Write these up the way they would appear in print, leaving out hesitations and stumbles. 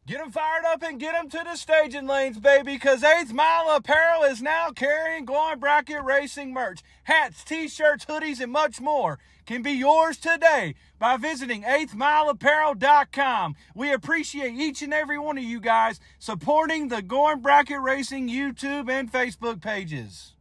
Get them fired up and get them to the staging lanes, baby, because 8th Mile Apparel is now carrying Glowing Bracket Racing merch. Hats, t-shirts, hoodies, and much more can be yours today by visiting 8thmileapparel.com. We appreciate each and every one of you guys supporting the Glowing Bracket Racing YouTube and Facebook pages.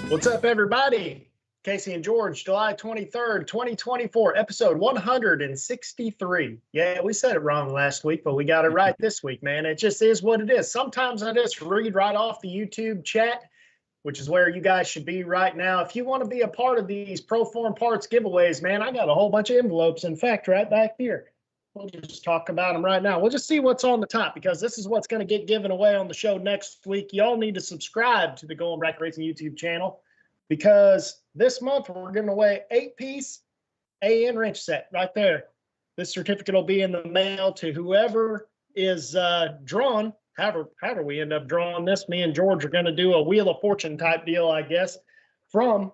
What's up, everybody? Casey and George, July 23rd, 2024, episode 163. Yeah, we said it wrong last week, but we got it right this week, man. It just is what it is. Sometimes I just read right off the YouTube chat, which is where you guys should be right now. If you want to be a part of these Proform Parts giveaways, man, I got a whole bunch of envelopes, in fact, right back here. We'll just talk about them right now. We'll just see what's on the top because this is what's going to get given away on the show next week. Y'all need to subscribe to the Glowing Bracket Racing YouTube channel because this month we're giving away 8-piece AN wrench set right there. This certificate will be in the mail to whoever is drawn. However we end up drawing this, me and George are going to do a Wheel of Fortune type deal, I guess, from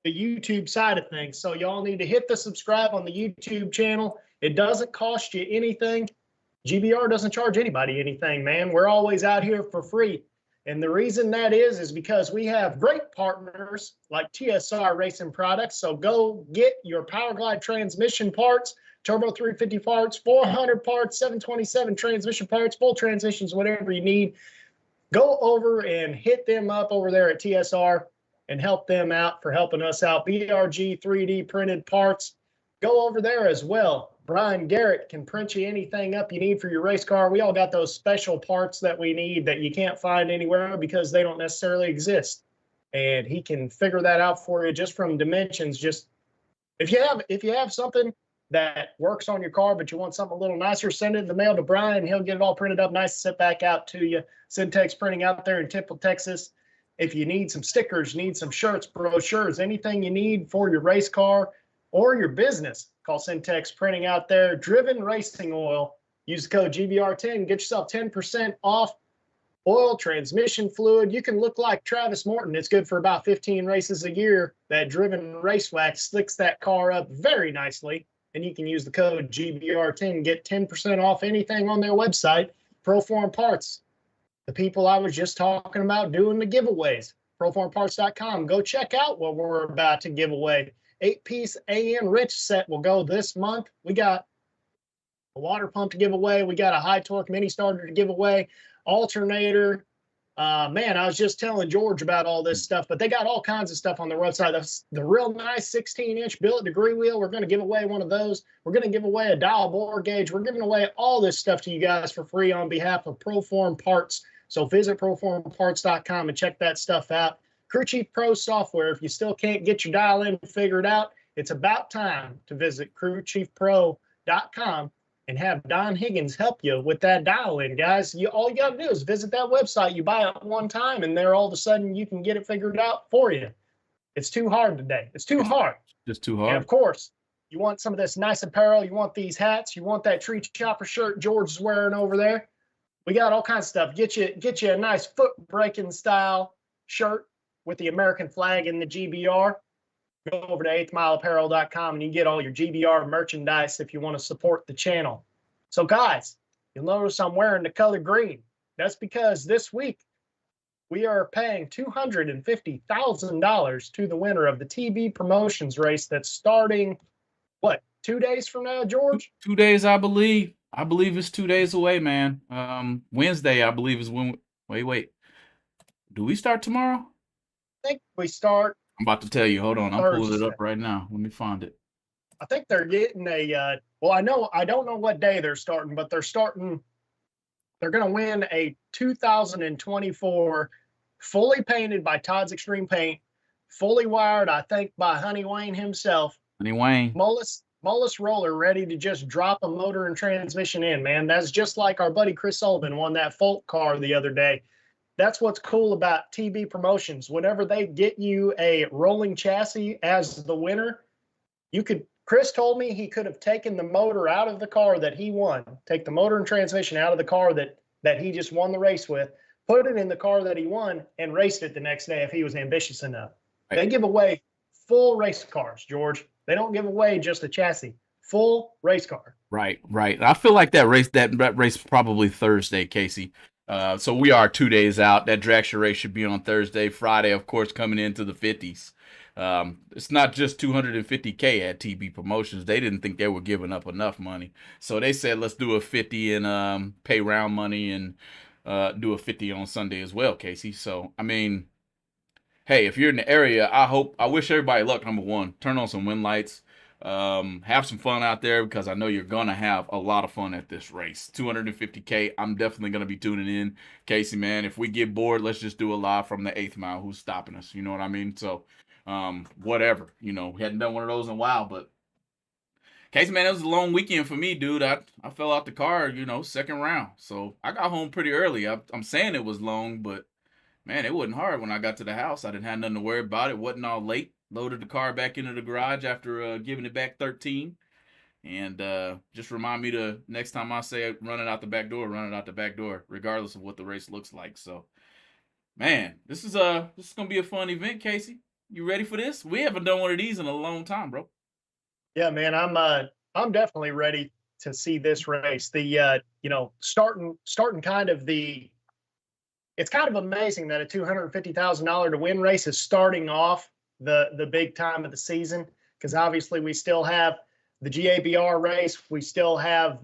the YouTube side of things. So y'all need to hit the subscribe on the YouTube channel. It doesn't cost you anything. GBR doesn't charge anybody anything, man. We're always out here for free. And the reason that is because we have great partners like TSR Racing Products. So go get your Powerglide transmission parts, Turbo 350 parts, 400 parts, 727 transmission parts, full transmissions, whatever you need. Go over and hit them up over there at TSR and help them out for helping us out. BRG 3D printed parts. Go over there as well. Brian Garrett can print you anything up you need for your race car. We all got those special parts that we need that you can't find anywhere because they don't necessarily exist. And he can figure that out for you just from dimensions. Just if you have something that works on your car, but you want something a little nicer, send it in the mail to Brian. He'll get it all printed up nice and sent back out to you. Syntex Printing out there in Temple, Texas. If you need some stickers, need some shirts, brochures, anything you need for your race car or your business, call Syntex Printing out there. Driven Racing Oil. Use the code GBR10. Get yourself 10% off oil, transmission fluid. You can look like Travis Morton. It's good for about 15 races a year. That Driven Race Wax slicks that car up very nicely. And you can use the code GBR10 and get 10% off anything on their website, Proform Parts. The people I was just talking about doing the giveaways, proformparts.com. Go check out what we're about to give away. 8-piece AN wrench set will go this month. We got a water pump to give away. We got a high torque mini starter to give away, alternator. Man, I was just telling George about all this stuff, but they got all kinds of stuff on their website. The real nice 16-inch billet degree wheel, we're going to give away one of those. We're going to give away a dial bore gauge. We're giving away all this stuff to you guys for free on behalf of Proform Parts. So visit proformparts.com and check that stuff out. Crew Chief Pro software. If you still can't get your dial-in figured out, it's about time to visit crewchiefpro.com and have Don Higgins help you with that dial-in, guys. All you got to do is visit that website. You buy it one time, and there all of a sudden you can get it figured out for you. It's too hard today. It's too hard. Just too hard. And of course, you want some of this nice apparel. You want these hats. You want that tree chopper shirt George is wearing over there. We got all kinds of stuff. Get you a nice foot breaking style shirt with the American flag and the GBR. Go over to 8thmileapparel.com and you get all your GBR merchandise if you want to support the channel. So guys, you'll notice I'm wearing the color green. That's because this week we are paying $250,000 to the winner of the TB Promotions race that's starting, 2 days from now, George? 2 days, I believe. I believe it's 2 days away, man. Wednesday, I believe, is when. Wait. Do we start tomorrow? I think we start. I'm about to tell you. Hold on. I'm pulling it Thursday. up right now. Let me find it. I think they're getting a. Well, I don't know what day they're starting, but they're starting. They're going to win a 2024 fully painted by Todd's Extreme Paint, fully wired, I think, by Honey Wayne himself. Honey Wayne. Mullis roller ready to just drop a motor and transmission in, man. That's just like our buddy Chris Sullivan won that Folk car the other day. That's what's cool about TB Promotions. Whenever they get you a rolling chassis as the winner, Chris told me he could have taken the motor out of the car that he won, take the motor and transmission out of the car that he just won the race with, put it in the car that he won, and raced it the next day if he was ambitious enough. Right. They give away full race cars, George. They don't give away just a chassis. Full race car. Right. I feel like that race probably Thursday, Casey. So we are 2 days out. That dragster race should be on Thursday. Friday, of course, coming into the 50s. It's not just $250K at TB Promotions. They didn't think they were giving up enough money, so they said let's do a 50 and pay round money and do a 50 on Sunday as well, Casey. So I mean, hey, if you're in the area, I wish everybody luck. Number one, turn on some wind lights. Have some fun out there because I know you're gonna have a lot of fun at this race. $250K. I'm definitely gonna be tuning in, Casey. Man, if we get bored, let's just do a live from the 8th mile. Who's stopping us? You know what I mean? So, whatever. We hadn't done one of those in a while, but Casey, man, it was a long weekend for me, dude. I fell out the car, second round. So I got home pretty early. I'm saying it was long, but man, it wasn't hard when I got to the house. I didn't have nothing to worry about. It wasn't all late. Loaded the car back into the garage after giving it back 13. And just remind me to, next time I say run it out the back door, regardless of what the race looks like. So, man, this is going to be a fun event, Casey. You ready for this? We haven't done one of these in a long time, bro. Yeah, man, I'm definitely ready to see this race. The starting kind of it's kind of amazing that a $250,000 to win race is starting off the big time of the season, because obviously we still have the GABR race. We still have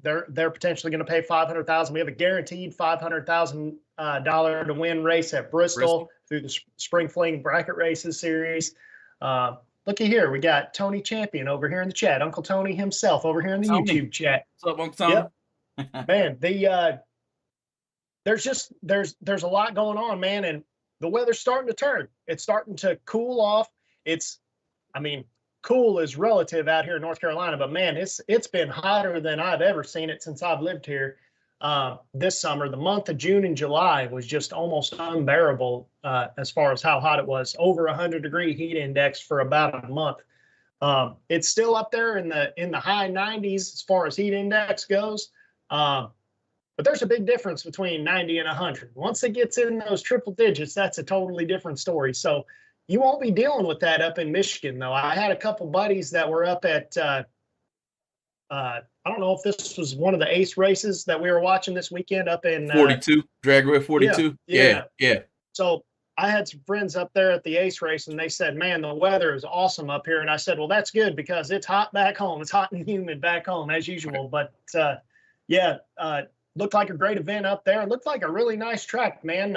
they're potentially going to pay $500,000. We have a guaranteed $500,000 to win race at Bristol through the Spring Fling Bracket Races series. Looky here, we got Tony Champion over here in the chat. Uncle Tony himself over here in the YouTube chat. What's up, Uncle Tony? Yep. Man, there's a lot going on, man, and the weather's starting to turn. It's starting to cool off. Cool is relative out here in North Carolina, but man, it's been hotter than I've ever seen it since I've lived here. This summer, the month of June and July was just almost unbearable as far as how hot it was. Over 100-degree heat index for about a month. It's still up there in the high 90s as far as heat index goes. But there's a big difference between 90 and 100. Once it gets in those triple digits, that's a totally different story. So you won't be dealing with that up in Michigan, though. I had a couple buddies that were up at, I don't know if this was one of the ACE races that we were watching this weekend up in 42, Drag Race 42. Yeah. So I had some friends up there at the ACE race, and they said, man, the weather is awesome up here. And I said, well, that's good because it's hot back home. It's hot and humid back home as usual. But looked like a great event up there. It looked like a really nice track, man.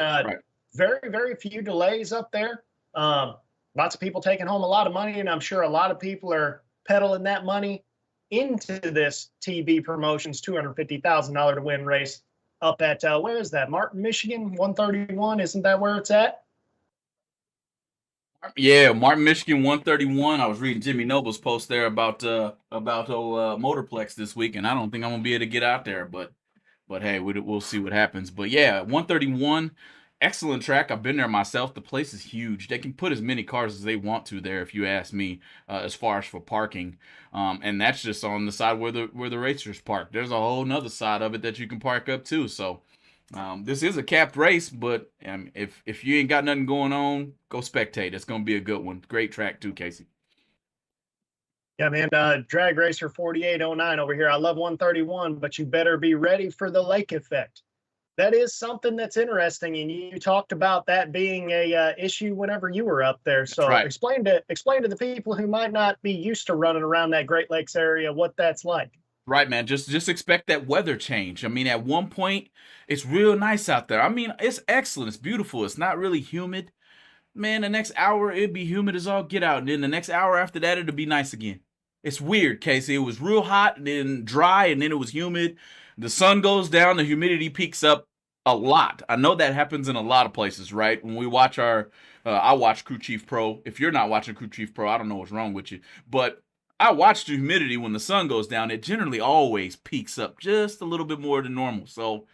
Very, very few delays up there. Lots of people taking home a lot of money, and I'm sure a lot of people are peddling that money into this TB Promotions $250,000 to win race up at, where is that? Martin, Michigan, 131. Isn't that where it's at? Yeah, Martin, Michigan, 131. I was reading Jimmy Noble's post there about Motorplex this week, and I don't think I'm gonna be able to get out there, but hey, we'll see what happens. But yeah, 131, excellent track. I've been there myself. The place is huge. They can put as many cars as they want to there, if you ask me, as far as for parking. And that's just on the side where the racers park. There's a whole nother side of it that you can park up too. So this is a capped race, but if you ain't got nothing going on, go spectate. It's gonna be a good one. Great track too, Casey. Yeah, man, Drag Racer 4809 over here. I love 131, but you better be ready for the lake effect. That is something that's interesting, and you talked about that being a issue whenever you were up there. So right. Explain to the people who might not be used to running around that Great Lakes area what that's like. Right, man. Just expect that weather change. I mean, at one point, it's real nice out there. I mean, it's excellent. It's beautiful. It's not really humid. Man, the next hour, it'd be humid as all get out. And then the next hour after that, it'll be nice again. It's weird, Casey. It was real hot and then dry and then it was humid. The sun goes down, the humidity peaks up a lot. I know that happens in a lot of places, right? When we watch I watch Crew Chief Pro. If you're not watching Crew Chief Pro, I don't know what's wrong with you. But I watch the humidity when the sun goes down. It generally always peaks up just a little bit more than normal. So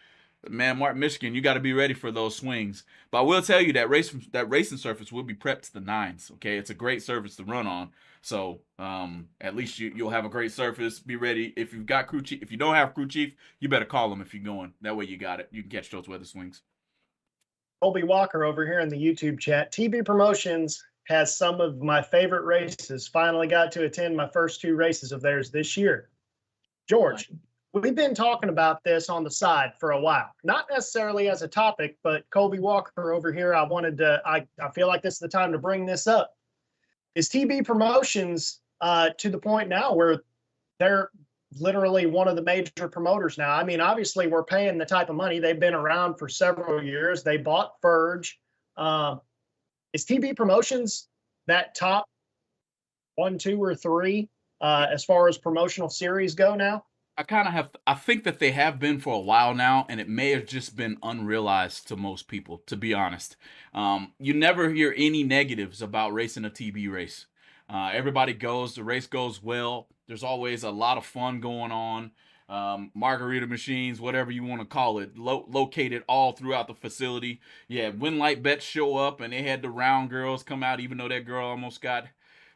man, Martin, Michigan, you got to be ready for those swings. But I will tell you that racing surface will be prepped to the nines. Okay, it's a great surface to run on. So at least you'll have a great surface. Be ready. If you've got crew chief, if you don't have crew chief, you better call them if you're going. That way you got it. You can catch those weather swings. Colby Walker over here in the YouTube chat. TB Promotions has some of my favorite races. Finally got to attend my first 2 races of theirs this year. George, we've been talking about this on the side for a while, not necessarily as a topic, but Colby Walker over here, I feel like this is the time to bring this up. Is TB Promotions to the point now where they're literally one of the major promoters now? I mean, obviously we're paying the type of money. They've been around for several years. They bought Verge. Is TB Promotions that top 1, 2, or 3 as far as promotional series go now? I think that they have been for a while now, and it may have just been unrealized to most people, to be honest. You never hear any negatives about racing a TB race. Everybody goes, the race goes well. There's always a lot of fun going on. Margarita machines, whatever you want to call it, located all throughout the facility. Yeah, when light bets show up, and they had the round girls come out, even though that girl almost got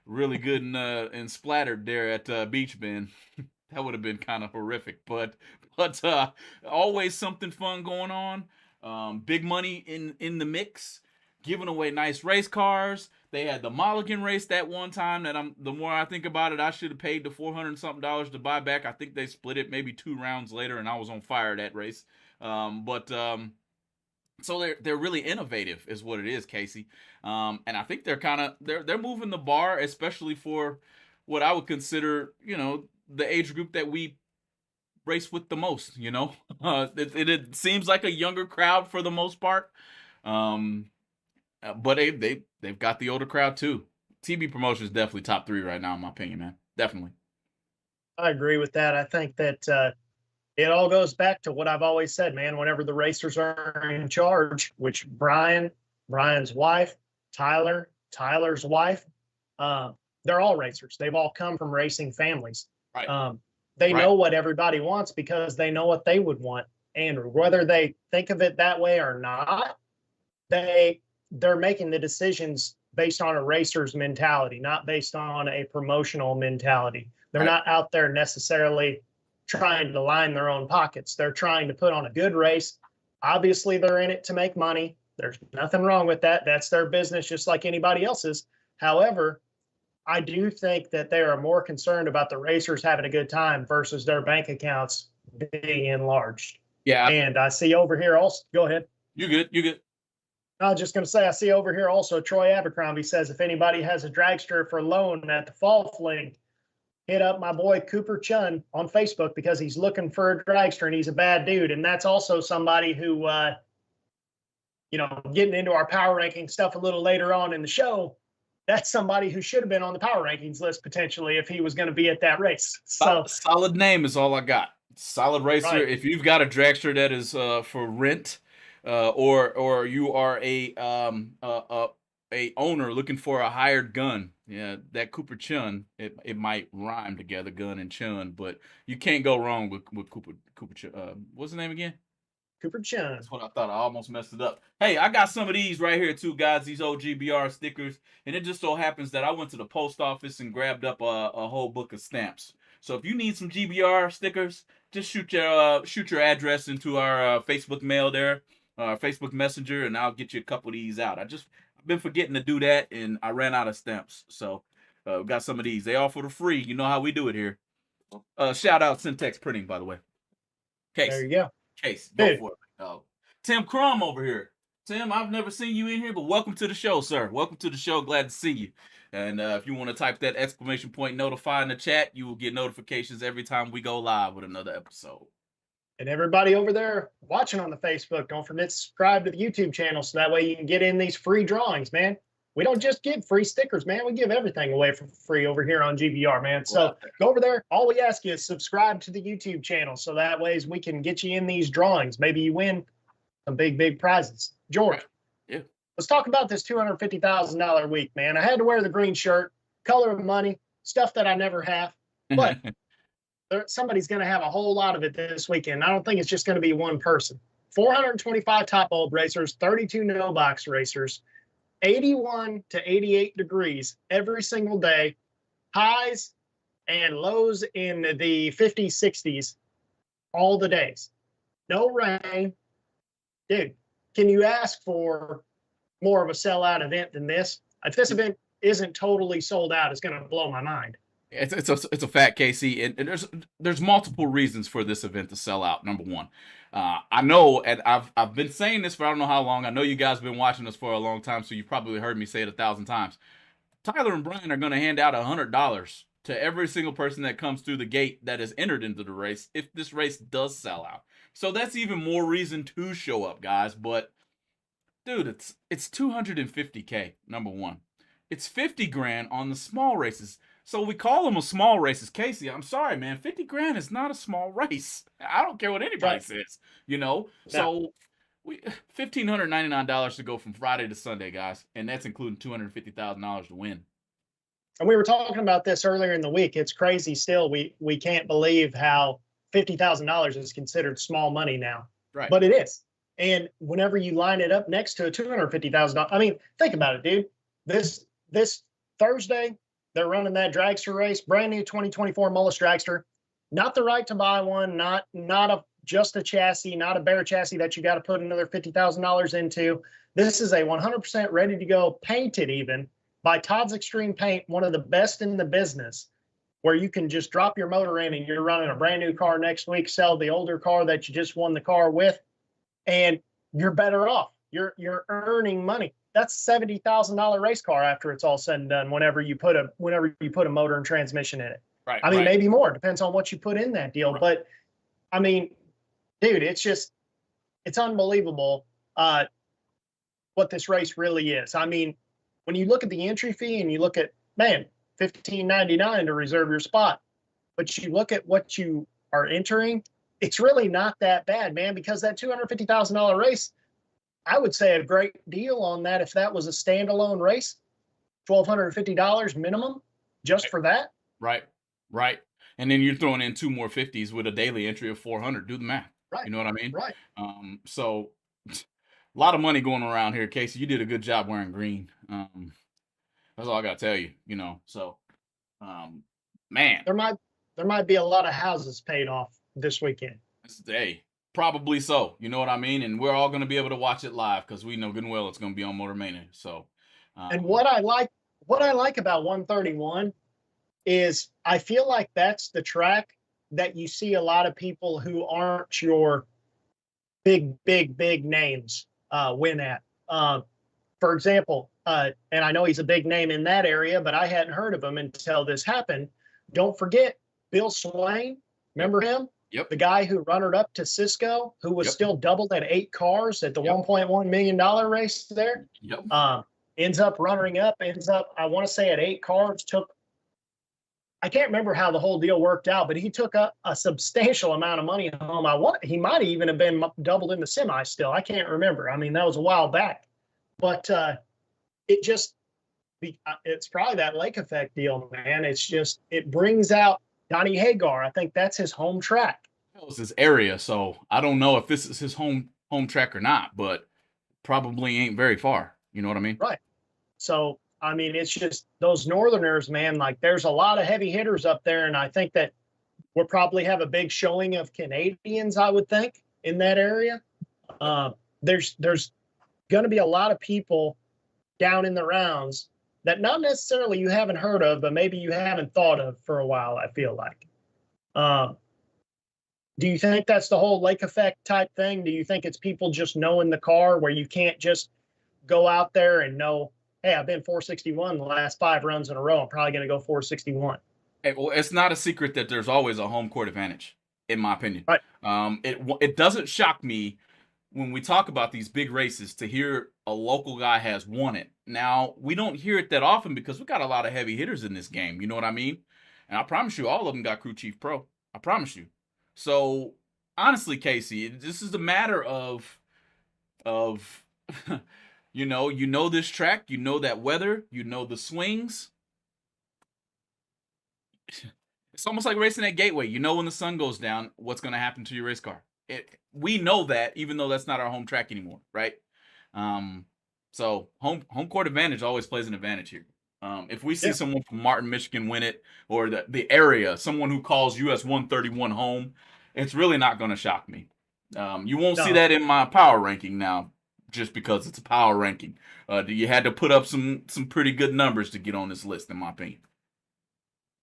really good and splattered there at Beach Bend. That would have been kind of horrific, but always something fun going on. Big money in the mix, giving away nice race cars. They had the Mulligan race that one time that the more I think about it, I should have paid the $400 something to buy back. I think they split it maybe 2 rounds later, and I was on fire that race. So they're really innovative, is what it is, Casey. And I think they're moving the bar, especially for what I would consider, the age group that we race with the most. It seems like a younger crowd for the most part, but they've got the older crowd too. TB Promotion is definitely top 3 right now, in my opinion, man. Definitely. I agree with that. I think that it all goes back to what I've always said, man. Whenever the racers are in charge, which Brian's wife, Tyler's wife, they're all racers. They've all come from racing families. Right. They know what everybody wants because they know what they would want. And whether they think of it that way or not, they're making the decisions based on a racer's mentality, not based on a promotional mentality. They're not out there necessarily trying to line their own pockets. They're trying to put on a good race. Obviously, they're in it to make money. There's nothing wrong with that. That's their business, just like anybody else's. However, I do think that they are more concerned about the racers having a good time versus their bank accounts being enlarged. Yeah. And I see over here also, go ahead. You good. I was just going to say, I see over here also Troy Abercrombie says, if anybody has a dragster for loan at the Fall Fling, hit up my boy Cooper Chun on Facebook because he's looking for a dragster and he's a bad dude. And that's also somebody who, getting into our power ranking stuff a little later on in the show, that's somebody who should have been on the power rankings list potentially if he was going to be at that race. So solid name is all I got. Solid racer. Right. If you've got a dragster that is for rent, or you are a owner looking for a hired gun, yeah, that Cooper Chun, it might rhyme together, gun and Chun, but you can't go wrong with Cooper Chun. What's the name again? Cooper Chun. That's what I thought. I almost messed it up. Hey, I got some of these right here too, guys. These old GBR stickers, and it just so happens that I went to the post office and grabbed up a whole book of stamps. So if you need some GBR stickers, just shoot your address into our Facebook mail there, Facebook Messenger, and I'll get you a couple of these out. I've been forgetting to do that, and I ran out of stamps. So we got some of these. They all for the free. You know how we do it here. Shout out Syntex Printing, by the way. Case. There you go. Case, go for it. Oh, Tim Crum over here. Tim, I've never seen you in here, but welcome to the show, sir. Welcome to the show. Glad to see you. And if you want to type that exclamation point notify in the chat, you will get notifications every time we go live with another episode. And everybody over there watching on the Facebook, don't forget to subscribe to the YouTube channel so that way you can get in these free drawings, man. we don't just give free stickers, man. We give everything away for free over here on GBR, man. So go over there. All we ask you is subscribe to the YouTube channel, so that ways we can get you in these drawings. Maybe you win some big prizes. George, Yeah. let's talk about this $250,000 week, man. I had to wear the green shirt, color of money, stuff that I never have, but somebody's going to have a whole lot of it this weekend. I don't think it's just going to be one person. 425 top bulb racers, 32 no box racers, 81 to 88 degrees every single day, highs and lows in the 50s, 60s all the days. No rain. Dude, can you ask for more of a sellout event than this? If this event isn't totally sold out, it's going to blow my mind. It's a fact, Casey, and there's multiple reasons for this event to sell out. Number one, I know, and I've been saying this for I don't know how long. I know you guys have been watching us for a long time, so you've probably heard me say it 1,000 times. Tyler and Brian are going to hand out $100 to every single person that comes through the gate that is entered into the race if this race does sell out. So that's even more reason to show up, guys. But dude, it's $250K. Number one, it's $50,000 on the small races. So we call them a small races. Casey, I'm sorry, man. $50,000 is not a small race. I don't care what anybody says, you know? Yeah. So we $1,599 to go from Friday to Sunday, guys. And that's including $250,000 to win. And we were talking about this earlier in the week. It's crazy still. We can't believe how $50,000 is considered small money now. Right. But it is. And whenever you line it up next to a $250,000, I mean, think about it, dude. This Thursday, they're running that dragster race, brand new 2024 Mullis dragster. Not the right to buy one, not just a chassis, not a bare chassis that you got to put another $50,000 into. This is a 100% ready to go, painted even by Todd's Extreme Paint, one of the best in the business, where you can just drop your motor in and you're running a brand new car next week, sell the older car that you just won the car with, and you're better off. You're earning money. That's a $70,000 race car after it's all said and done. Whenever you put a motor and transmission in it, Right. I mean, maybe more. Depends on what you put in that deal. Right. But I mean, dude, it's unbelievable what this race really is. I mean, when you look at the entry fee and you look at, man, $15.99 to reserve your spot, but you look at what you are entering, it's really not that bad, man, because that $250,000 race, I would say a great deal on that if that was a standalone race, $1,250 minimum just for that. Right. And then you're throwing in two more 50s with a daily entry of 400. Do the math. Right. You know what I mean? Right. So a lot of money going around here, Casey. You did a good job wearing green. That's all I got to tell you, you know. So, man. There might be a lot of houses paid off this weekend. Hey, probably so. You know what I mean? And we're all going to be able to watch it live because we know good and well it's going to be on Motor Mania. So, and what I like about 131 is I feel like that's the track that you see a lot of people who aren't your big names win at. For example, and I know he's a big name in that area, but I hadn't heard of him until this happened. Don't forget Bill Swain. Remember him? Yep. The guy who runnered up to Cisco, who was still doubled at 8 cars at the $1.1 million race there. Yep. Ends up running up, I want to say at 8 cars, I can't remember how the whole deal worked out, but he took a substantial amount of money home. He might even have been doubled in the semi still. I can't remember. I mean, that was a while back. But it's probably that lake effect deal, man. It brings out Donnie Hagar. I think that's his home track. It's his area, so I don't know if this is his home track or not, but probably ain't very far. You know what I mean? Right. So, I mean, it's just those Northerners, man, like there's a lot of heavy hitters up there. And I think that we'll probably have a big showing of Canadians, I would think, in that area. There's going to be a lot of people down in the rounds that not necessarily you haven't heard of, but maybe you haven't thought of for a while, I feel like. Do you think that's the whole lake effect type thing? Do you think it's people just knowing the car where you can't just go out there and know, hey, I've been 461 the last 5 runs in a row. I'm probably going to go 461. Hey, well, it's not a secret that there's always a home court advantage, in my opinion. Right. It doesn't shock me when we talk about these big races, to hear a local guy has won it. Now, we don't hear it that often because we got a lot of heavy hitters in this game. You know what I mean? And I promise you, all of them got crew chief pro. I promise you. So, honestly, Casey, this is a matter of you know this track, you know that weather, you know the swings. It's almost like racing at Gateway. You know when the sun goes down, what's going to happen to your race car. We know that, even though that's not our home track anymore, right? So home court advantage always plays an advantage here. If we see someone from Martin, Michigan win it, or the area, someone who calls US 131 home, it's really not going to shock me. You won't see that in my power ranking now, just because it's a power ranking. You had to put up some pretty good numbers to get on this list, in my opinion.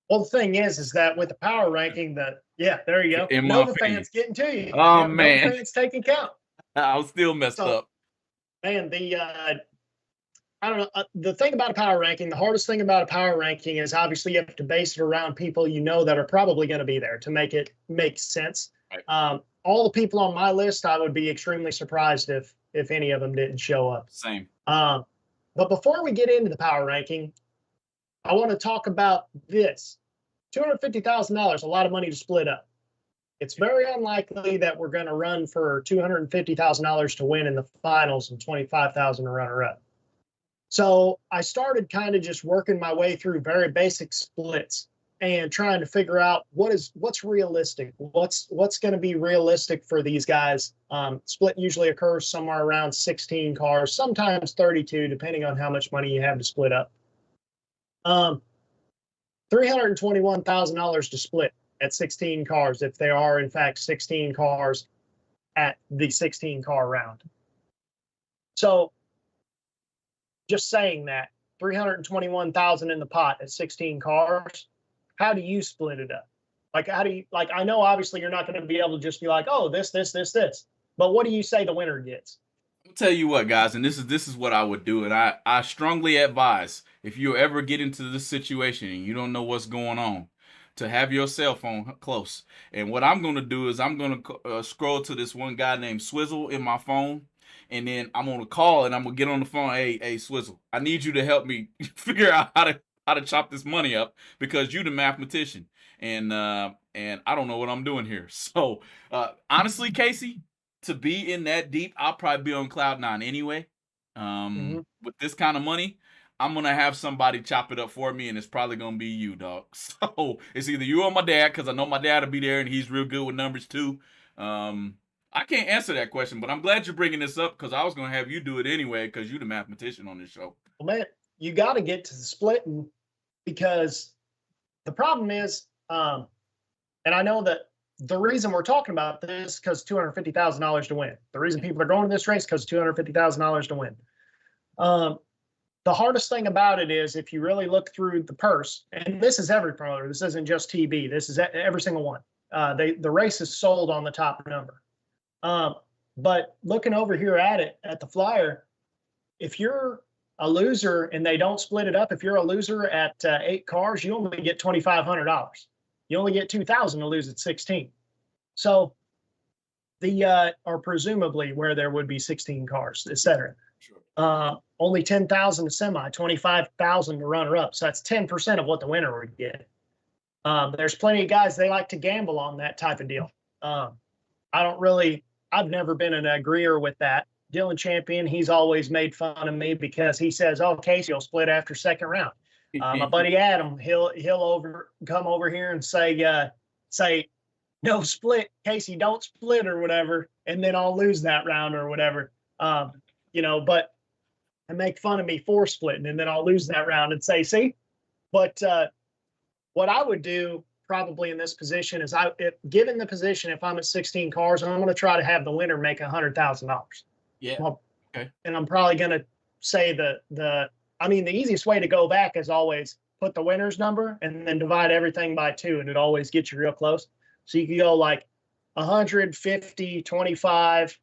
Well, the thing is that with the power ranking, there you go. In Nova fans getting to you. Oh, man. Nova fans taking count. I was still messed up. Man, I don't know. The thing about a power ranking, the hardest thing about a power ranking is obviously you have to base it around people you know that are probably going to be there to make it make sense. Right. All the people on my list, I would be extremely surprised if any of them didn't show up. Same. But before we get into the power ranking, I want to talk about this. $250,000, a lot of money to split up. It's very unlikely that we're going to run for $250,000 to win in the finals and $25,000 to runner-up. So I started kind of just working my way through very basic splits and trying to figure out what's realistic, what's going to be realistic for these guys. Split usually occurs somewhere around 16 cars, sometimes 32, depending on how much money you have to split up. $321,000 to split at 16 cars, if there are in fact 16 cars at the 16 car round. So just saying that, 321,000 in the pot at 16 cars, how do you split it up? Like, I know obviously you're not going to be able to just be like, oh, this, but what do you say the winner gets? I'll tell you what, guys, and this is what I would do, and I strongly advise, if you ever get into this situation and you don't know what's going on, to have your cell phone close. And what I'm going to do is I'm going to scroll to this one guy named Swizzle in my phone, and then I'm going to call and I'm going to get on the phone. Hey, Swizzle, I need you to help me figure out how to chop this money up, because you're the mathematician, and I don't know what I'm doing here. So honestly, Casey, to be in that deep, I'll probably be on cloud nine anyway. With this kind of money, I'm going to have somebody chop it up for me, and it's probably going to be you, dog. So it's either you or my dad, because I know my dad will be there, and he's real good with numbers too. I can't answer that question, but I'm glad you're bringing this up, because I was going to have you do it anyway, because you're the mathematician on this show. Well, man, you got to get to the splitting, because the problem is, and I know that the reason we're talking about this is because $250,000 to win. The reason people are going to this race because $250,000 to win. The hardest thing about it is, if you really look through the purse, and this is every promoter, this isn't just TB, this is every single one. The race is sold on the top number. But looking over here at the flyer, if you're a loser and they don't split it up, if you're a loser at 8 cars, you only get $2,500. You only get $2,000 to lose at 16. So or presumably where there would be 16 cars, et cetera. Sure. Only 10,000 to semi, 25,000 to runner up. So that's 10% of what the winner would get. There's plenty of guys, they like to gamble on that type of deal. I've never been an agreeer with that. Dylan Champion, he's always made fun of me because he says, oh, Casey will split after second round. My buddy Adam, he'll come over here and say, no split, Casey, don't split or whatever, and then I'll lose that round or whatever. But and make fun of me for splitting, and then I'll lose that round and say, see. But what I would do probably in this position is, given the position, if I'm at 16 cars, I'm going to try to have the winner make $100,000. Yeah. Okay. And I'm probably going to say the easiest way to go back is always put the winner's number and then divide everything by 2, and it always gets you real close. So you can go like 150, 25,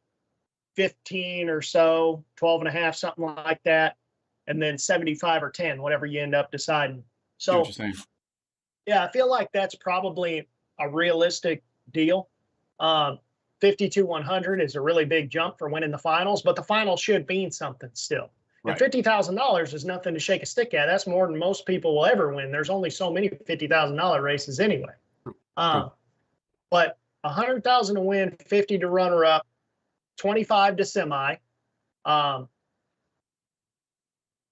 15 or so, 12 and a half, something like that. And then 75 or 10, whatever you end up deciding. So yeah, I feel like that's probably a realistic deal. 50-100 is a really big jump for winning the finals, but the final should mean something still. Right. And $50,000 is nothing to shake a stick at. That's more than most people will ever win. There's only so many $50,000 races anyway. But 100,000 to win, 50 to runner up, 25 to semi,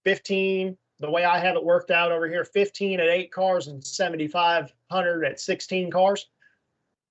15. The way I have it worked out over here, 15 at 8 cars and 7,500 at 16 cars.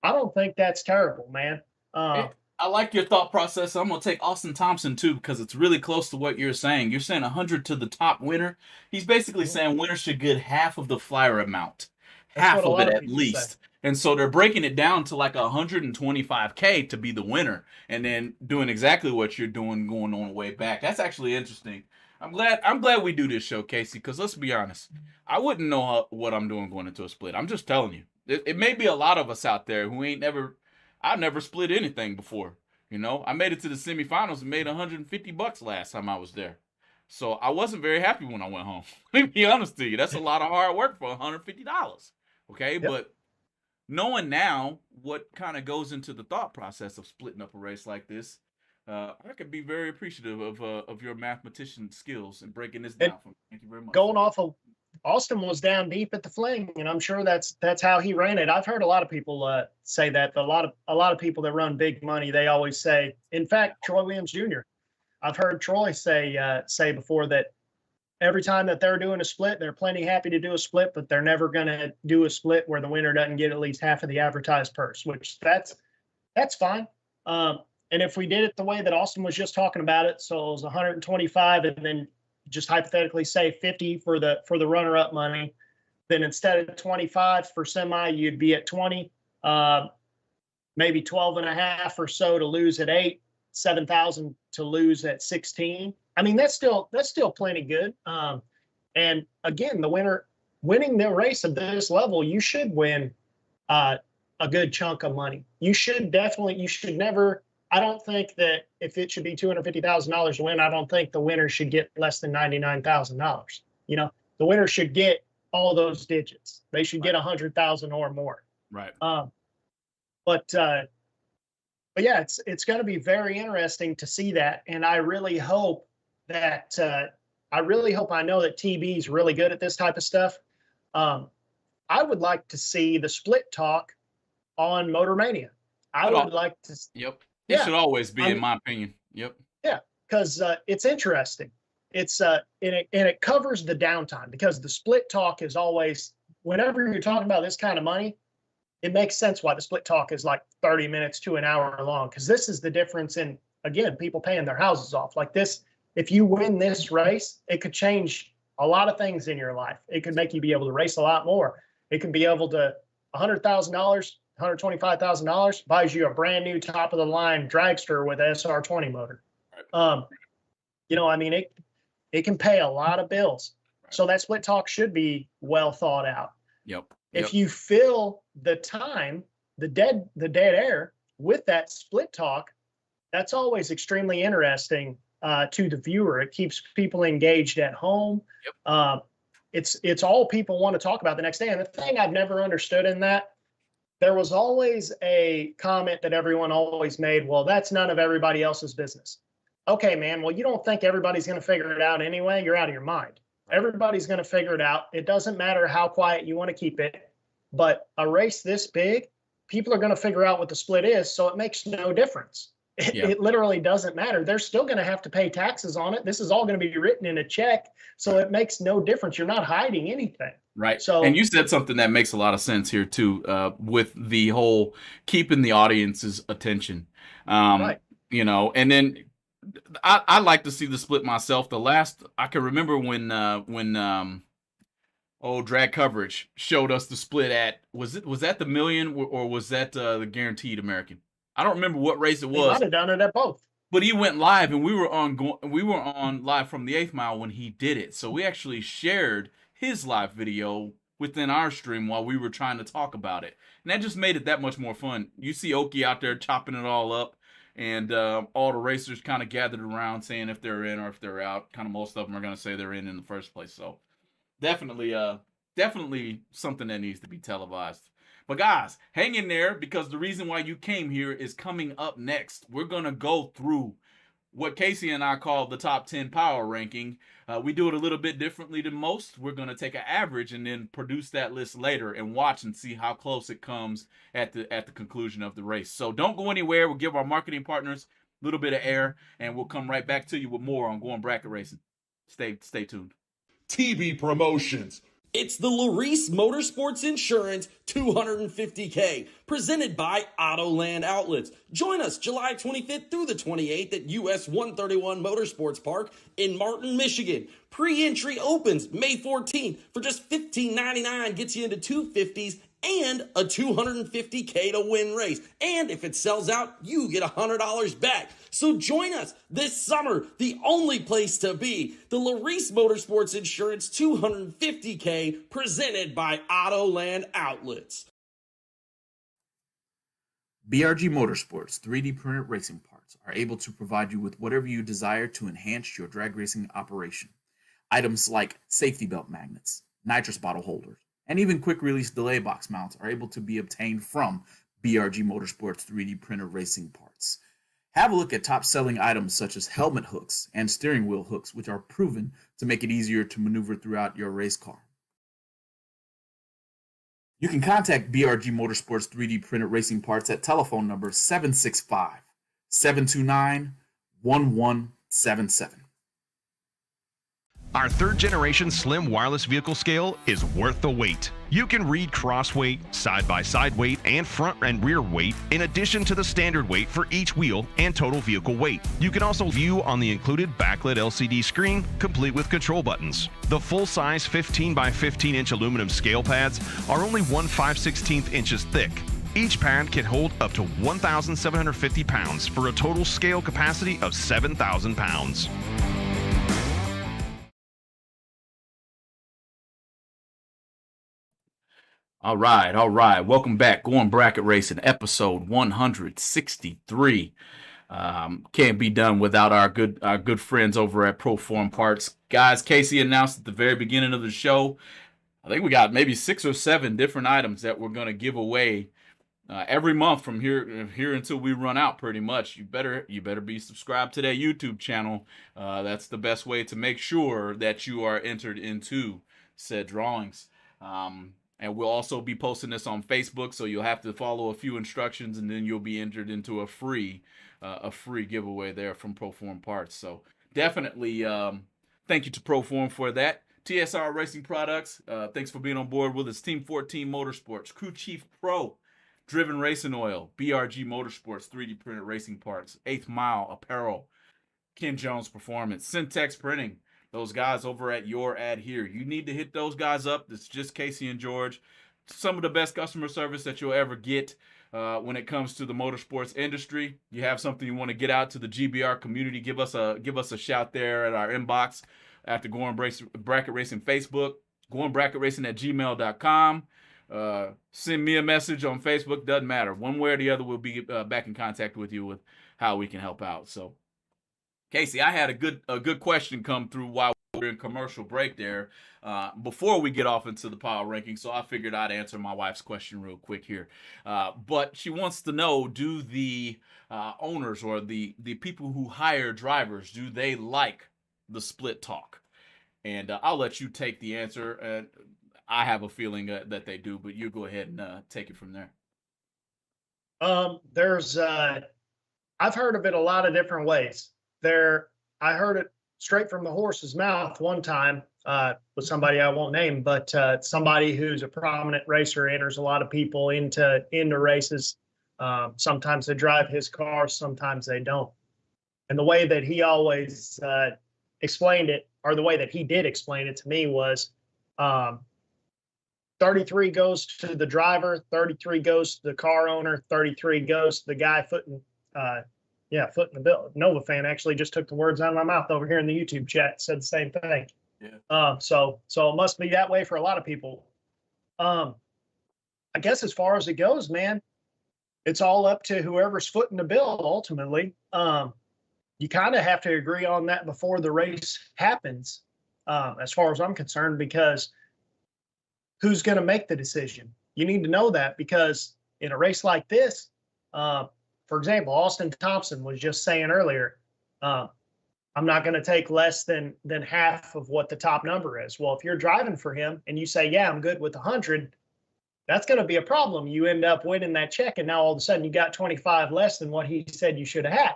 I don't think that's terrible, man. I like your thought process. I'm going to take Austin Thompson, too, because it's really close to what you're saying. You're saying 100 to the top winner. He's basically saying winners should get half of the flyer amount. Half of it at least. And so they're breaking it down to like 125K to be the winner, and then doing exactly what you're doing going on the way back. That's actually interesting. I'm glad we do this show, Casey, because let's be honest. I wouldn't know what I'm doing going into a split. I'm just telling you. It may be a lot of us out there who I've never split anything before. You know, I made it to the semifinals and made $150 last time I was there. So I wasn't very happy when I went home. Let me be honest to you. That's a lot of hard work for $150. Okay, yep. But knowing now what kind of goes into the thought process of splitting up a race like this, I could be very appreciative of your mathematician skills and breaking this down. Thank you very much. Going off of Austin was down deep at the fling, and I'm sure that's how he ran it. I've heard a lot of people say that. A lot of people that run big money, they always say. In fact, Troy Williams Jr. I've heard Troy say before that every time that they're doing a split, they're plenty happy to do a split, but they're never going to do a split where the winner doesn't get at least half of the advertised purse, which that's fine. And if we did it the way that Austin was just talking about it, so it was 125 and then just hypothetically say 50 for the runner-up money, then instead of 25 for semi, you'd be at 20, maybe 12 and a half or so to lose at 8, 7,000 to lose at 16. I mean, that's still plenty good. And again, winning the race of this level, you should win a good chunk of money. You should never. I don't think that if it should be $250,000 to win, I don't think the winner should get less than $99,000. You know, the winner should get all those digits. They should get 100,000 or more. Right. But yeah, it's going to be very interesting to see that, and I really hope that I know that TB is really good at this type of stuff. I would like to see the split talk on Motor Mania. I would like to. Yep. It should always be, in my opinion. Yep. Yeah, because it's interesting. It's and it covers the downtime, because the split talk is always, whenever you're talking about this kind of money, it makes sense why the split talk is like 30 minutes to an hour long, because this is the difference in, again, people paying their houses off. Like this, if you win this race, it could change a lot of things in your life. It could make you be able to race a lot more. It can be able to $100,000. $125,000 buys you a brand new top of the line dragster with SR20 motor. You know, I mean, it can pay a lot of bills. Right. So that split talk should be well thought out. Yep. If you fill the time, the dead air with that split talk, that's always extremely interesting to the viewer. It keeps people engaged at home. Yep. It's all people want to talk about the next day. And the thing I've never understood in that, there was always a comment that everyone always made, well, that's none of everybody else's business. Okay, man, well, you don't think everybody's going to figure it out anyway? You're out of your mind. Everybody's going to figure it out. It doesn't matter how quiet you want to keep it. But a race this big, people are going to figure out what the split is, so it makes no difference. It literally doesn't matter. They're still going to have to pay taxes on it. This is all going to be written in a check, so it makes no difference. You're not hiding anything. Right. So, and you said something that makes a lot of sense here too, with the whole keeping the audience's attention. Right. You know, and then I like to see the split myself. The last I can remember when Drag Coverage showed us the split at, was that the Million or was that the Guaranteed American? I don't remember what race it was. He might have done it at both. But he went live, and we were on live from the 8th Mile when he did it. So we actually shared his live video within our stream while we were trying to talk about it, and that just made it that much more fun. You see Oki out there chopping it all up, and all the racers kind of gathered around saying if they're in or if they're out. Kind of most of them are going to say they're in the first place. So definitely something that needs to be televised. But guys, hang in there because the reason why you came here is coming up next. We're going to go through what Casey and I call the top 10 power ranking. We do it a little bit differently than most. We're going to take an average and then produce that list later and watch and see how close it comes at the conclusion of the race. So don't go anywhere. We'll give our marketing partners a little bit of air, and we'll come right back to you with more on Going Bracket Racing. Stay tuned. TV promotions. It's the Larice Motorsports Insurance 250K, presented by Autoland Outlets. Join us July 25th through the 28th at US 131 Motorsports Park in Martin, Michigan. Pre-entry opens May 14th for just $15.99, gets you into 250s and a $250K to win race. And if it sells out, you get $100 back. So join us this summer, the only place to be. The Larice Motorsports Insurance 250K, presented by Autoland Outlets. BRG Motorsports 3D printed racing parts are able to provide you with whatever you desire to enhance your drag racing operation. Items like safety belt magnets, nitrous bottle holders, and even quick-release delay box mounts are able to be obtained from BRG Motorsports 3D printer racing parts. Have a look at top-selling items such as helmet hooks and steering wheel hooks, which are proven to make it easier to maneuver throughout your race car. You can contact BRG Motorsports 3D printed racing parts at telephone number 765-729-1177. Our third-generation slim wireless vehicle scale is worth the wait. You can read cross weight, side-by-side weight, and front and rear weight, in addition to the standard weight for each wheel and total vehicle weight. You can also view on the included backlit LCD screen, complete with control buttons. The full-size 15 by 15-inch aluminum scale pads are only 1 5/16 inches thick. Each pad can hold up to 1,750 pounds for a total scale capacity of 7,000 pounds. All right. Welcome back. Going Bracket Racing, episode 163. Can't be done without our good friends over at Proform Parts. Guys, Casey announced at the very beginning of the show, I think we got maybe 6 or 7 different items that we're going to give away every month from here until we run out. Pretty much, you better be subscribed to that YouTube channel. That's the best way to make sure that you are entered into said drawings. And we'll also be posting this on Facebook, so you'll have to follow a few instructions, and then you'll be entered into a free giveaway there from Proform Parts. So definitely thank you to Proform for that. TSR Racing Products, thanks for being on board with us. Team 14 Motorsports, Crew Chief Pro, Driven Racing Oil, BRG Motorsports 3D printed racing parts, 8th Mile Apparel, Ken Jones Performance, Syntex Printing. Those guys over at Your Ad Here. You need to hit those guys up. It's just Casey and George. Some of the best customer service that you'll ever get when it comes to the motorsports industry. You have something you want to get out to the GBR community, give us a shout there at our inbox at the Going Bracket Racing Facebook, goingbracketracing@gmail.com. Send me a message on Facebook. Doesn't matter. One way or the other, we'll be back in contact with you with how we can help out. So, Casey, I had a good question come through while we were in commercial break there before we get off into the power ranking, so I figured I'd answer my wife's question real quick here. But she wants to know, do the owners or the people who hire drivers, do they like the split talk? And I'll let you take the answer. I have a feeling that they do, but you go ahead and take it from there. I've heard of it a lot of different ways. I heard it straight from the horse's mouth one time with somebody I won't name, but somebody who's a prominent racer, enters a lot of people into races. Sometimes they drive his car, sometimes they don't. And the way that he always explained it, or the way that he did explain it to me, was 33 goes to the driver, 33 goes to the car owner, 33 goes to the guy footing the bill. Nova fan actually just took the words out of my mouth over here in the YouTube chat, said the same thing. Yeah. So it must be that way for a lot of people. I guess as far as it goes, man, it's all up to whoever's footing the bill ultimately. You kind of have to agree on that before the race happens, as far as I'm concerned, because who's going to make the decision? You need to know that, because in a race like this, for example, Austin Thompson was just saying earlier, I'm not going to take less than half of what the top number is. Well, if you're driving for him and you say, yeah, I'm good with 100, that's going to be a problem. You end up winning that check, and now all of a sudden you got 25 less than what he said you should have had.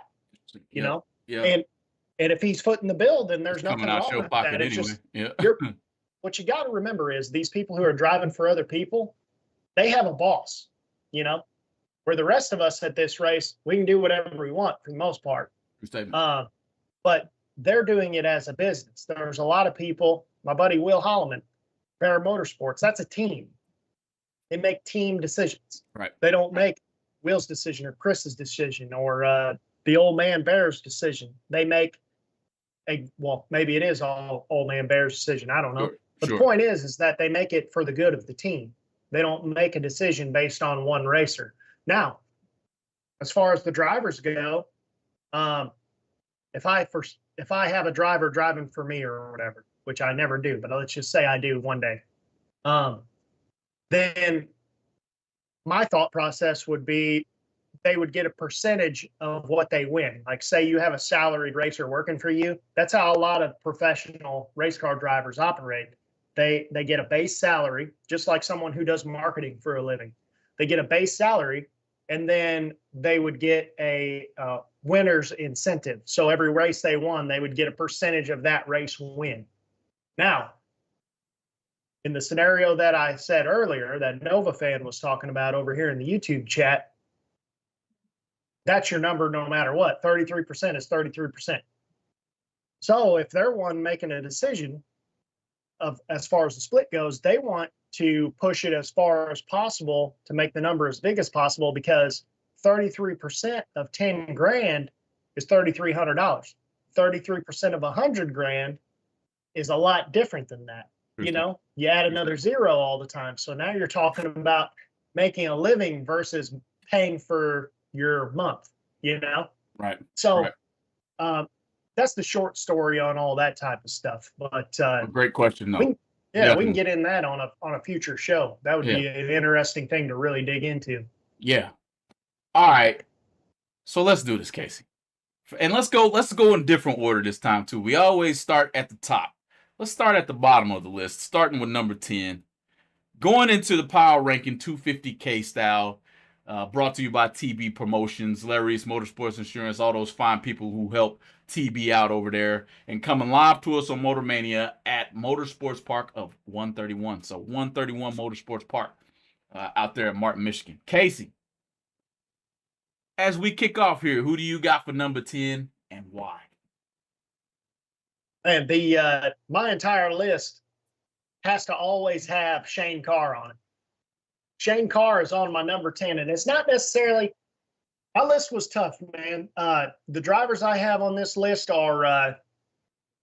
You know? Yeah. And if he's footing the bill, then there's nothing coming out wrong your with pocket that. It's anyway. just what you got to remember is these people who are driving for other people, they have a boss, you know, where the rest of us at this race, we can do whatever we want for the most part. But they're doing it as a business. There's a lot of people, my buddy Will Holloman, Bear Motorsports, that's a team. They make team decisions. Right. They don't make Will's decision or Chris's decision or the old man Bear's decision. They make maybe it is all old man Bear's decision. I don't know. But the point is that they make it for the good of the team. They don't make a decision based on one racer. Now, as far as the drivers go, if I have a driver driving for me or whatever, which I never do, but let's just say I do one day, then my thought process would be they would get a percentage of what they win. Like, say you have a salaried racer working for you. That's how a lot of professional race car drivers operate. They get a base salary, just like someone who does marketing for a living. They get a base salary, and then they would get a winner's incentive. So every race they won, they would get a percentage of that race win. Now, in the scenario that I said earlier, that Nova fan was talking about over here in the YouTube chat, that's your number no matter what. 33% is 33%. So if they're one making a decision of as far as the split goes, they want to push it as far as possible to make the number as big as possible, because 33% of 10 grand is $3,300. 33% of 100 grand is a lot different than that. You know, you add another zero all the time. So now you're talking about making a living versus paying for your month, you know? Right. So that's the short story on all that type of stuff. But a great question, though. we can get in that on a future show. That would be an interesting thing to really dig into. Yeah. All right. So let's do this, Casey. And let's go in different order this time too. We always start at the top. Let's start at the bottom of the list, starting with number 10. Going into the power ranking 250K style, brought to you by TB Promotions, Larry's Motorsports Insurance, all those fine people who help TB out over there, and coming live to us on Motor Mania at Motorsports Park of 131. So 131 Motorsports Park out there in Martin, Michigan. Casey, as we kick off here, who do you got for number 10 and why? And my entire list has to always have Shane Carr on it. Shane Carr is on my number 10, and it's not necessarily – my list was tough, man. The drivers I have on this list are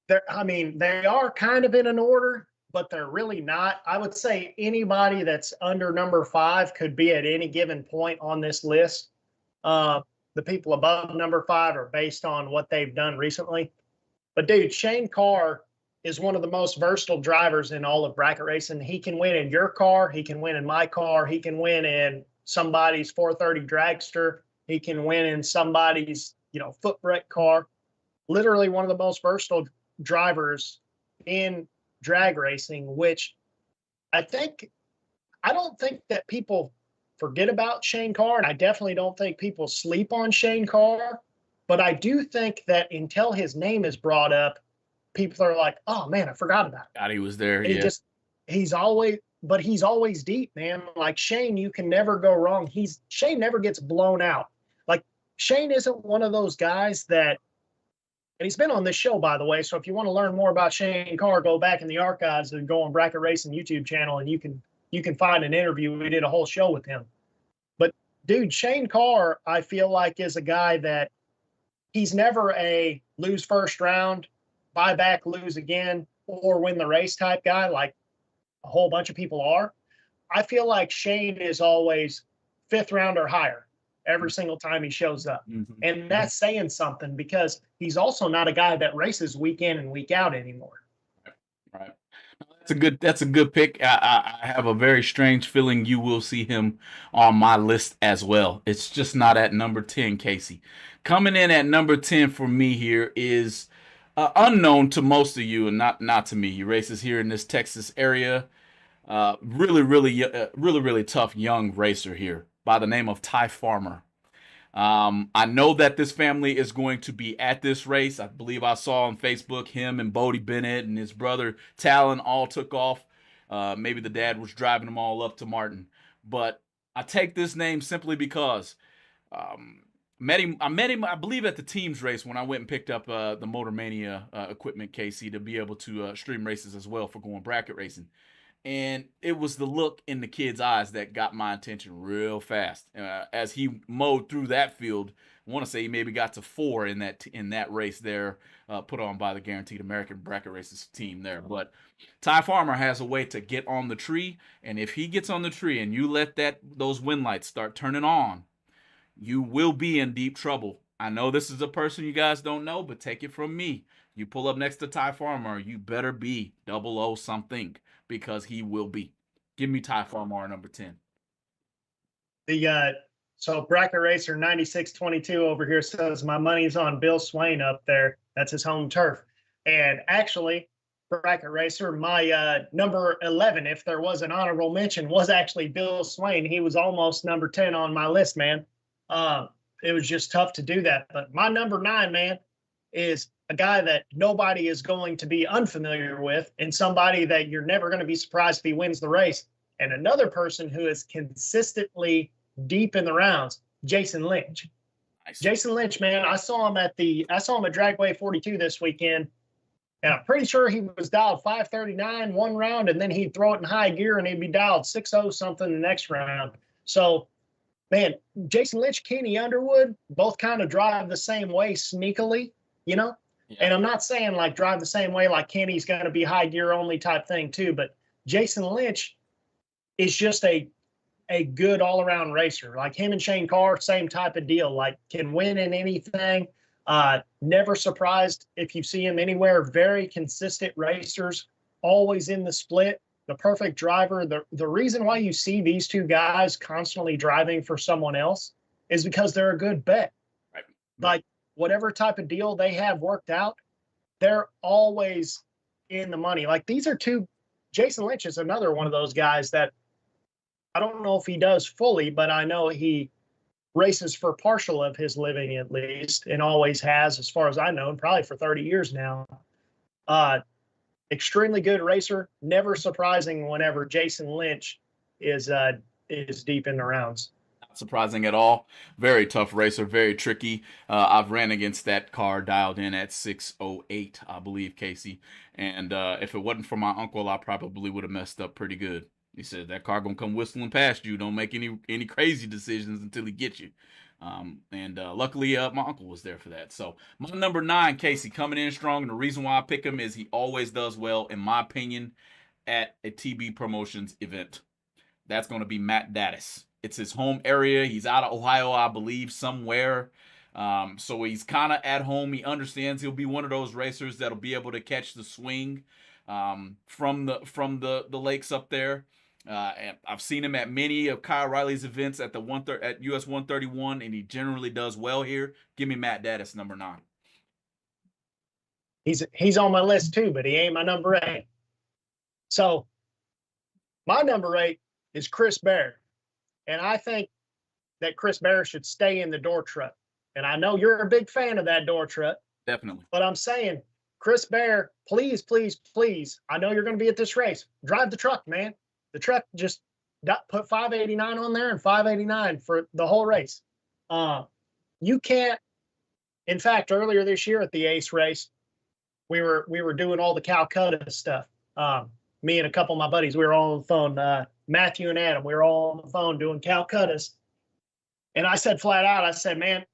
they are kind of in an order, but they're really not. I would say anybody that's under number 5 could be at any given point on this list. The people above number 5 are based on what they've done recently. But, dude, Shane Carr is one of the most versatile drivers in all of bracket racing. He can win in your car. He can win in my car. He can win in somebody's 430 dragster. He can win in somebody's, foot brake car. Literally one of the most versatile drivers in drag racing, which I don't think that people forget about Shane Carr, and I definitely don't think people sleep on Shane Carr. But I do think that until his name is brought up, people are like, oh, man, I forgot about it. God, he was there. And he's always deep, man. Like Shane, you can never go wrong. Shane never gets blown out. Like Shane isn't one of those guys that, and he's been on this show, by the way. So if you want to learn more about Shane Carr, go back in the archives and go on Bracket Racing YouTube channel, and you can find an interview. We did a whole show with him. But dude, Shane Carr, I feel like is a guy that he's never a lose first round, buy back, lose again, or win the race type guy like a whole bunch of people are. I feel like Shane is always 5th round or higher every single time he shows up. Mm-hmm. And that's saying something, because he's also not a guy that races week in and week out anymore. Right. That's a good pick. I have a very strange feeling you will see him on my list as well. It's just not at number 10, Casey. Coming in at number 10 for me here is unknown to most of you and not to me. He races here in this Texas area. Really tough young racer here by the name of Ty Farmer. I know that this family is going to be at this race. I believe I saw on Facebook him and Bodie Bennett and his brother Talon all took off. Maybe the dad was driving them all up to Martin. But I take this name simply because I met him, I believe, at the teams race when I went and picked up the Motor Mania equipment, Casey, to be able to stream races as well for going bracket racing. And it was the look in the kid's eyes that got my attention real fast. As he mowed through that field, I want to say he maybe got to 4 in that race there, put on by the Guaranteed American Bracket Races team there. But Ty Farmer has a way to get on the tree, and if he gets on the tree and you let those wind lights start turning on, you will be in deep trouble. I know this is a person you guys don't know, but take it from me. You pull up next to Ty Farmer, you better be 00 something, because he will be. Give me Ty Farmer number 10. So Bracket Racer 9622 over here says my money's on Bill Swain up there. That's his home turf. And actually, Bracket Racer, my number 11, if there was an honorable mention, was actually Bill Swain. He was almost number 10 on my list, man. It was just tough to do that. But my number 9, man, is a guy that nobody is going to be unfamiliar with, and somebody that you're never going to be surprised if he wins the race. And another person who is consistently deep in the rounds, Jason Lynch. Nice. Jason Lynch, man, I saw him at Dragway 42 this weekend, and I'm pretty sure he was dialed 539 one round, and then he'd throw it in high gear and he'd be dialed 60 something the next round. So, man, Jason Lynch, Kenny Underwood, both kind of drive the same way sneakily, you know? Yeah. And I'm not saying like drive the same way like Kenny's going to be high gear only type thing too, but Jason Lynch is just a good all-around racer. Like him and Shane Carr, same type of deal, like can win in anything. Never surprised if you see him anywhere. Very consistent racers, always in the split, the perfect driver. The reason why you see these two guys constantly driving for someone else is because they're a good bet. Right. Like whatever type of deal they have worked out, they're always in the money. Like these are two. Jason Lynch is another one of those guys that I don't know if he does fully, but I know he races for partial of his living at least, and always has, as far as I know, and probably for 30 years now. Extremely good racer. Never surprising whenever Jason Lynch is deep in the rounds. Not surprising at all. Very tough racer, very tricky. I've ran against that car dialed in at 608, I believe, Casey. And if it wasn't for my uncle, I probably would have messed up pretty good. He said that car gonna come whistling past you. Don't make any crazy decisions until he gets you. Luckily, my uncle was there for that. So my number 9, Casey, coming in strong. And the reason why I pick him is he always does well, in my opinion, at a TB Promotions event. That's going to be Matt Daddis. It's his home area. He's out of Ohio, I believe, somewhere. So he's kind of at home. He understands he'll be one of those racers that'll be able to catch the swing from the lakes up there. And I've seen him at many of Kyle Riley's events at at US 131, and he generally does well here. Give me Matt Daddis, number 9. He's on my list too, but he ain't my number 8. So my number 8 is Chris Bear, and I think that Chris Bear should stay in the door truck. And I know you're a big fan of that door truck, definitely. But I'm saying, Chris Bear, please, please, please. I know you're going to be at this race. Drive the truck, man. The truck, just put 589 on there and 589 for the whole race. You can't. In fact, earlier this year at the Ace race, we were doing all the Calcutta stuff. Me and a couple of my buddies, we were all on the phone. Matthew and Adam, we were all on the phone doing Calcuttas. And I said flat out, I said, man,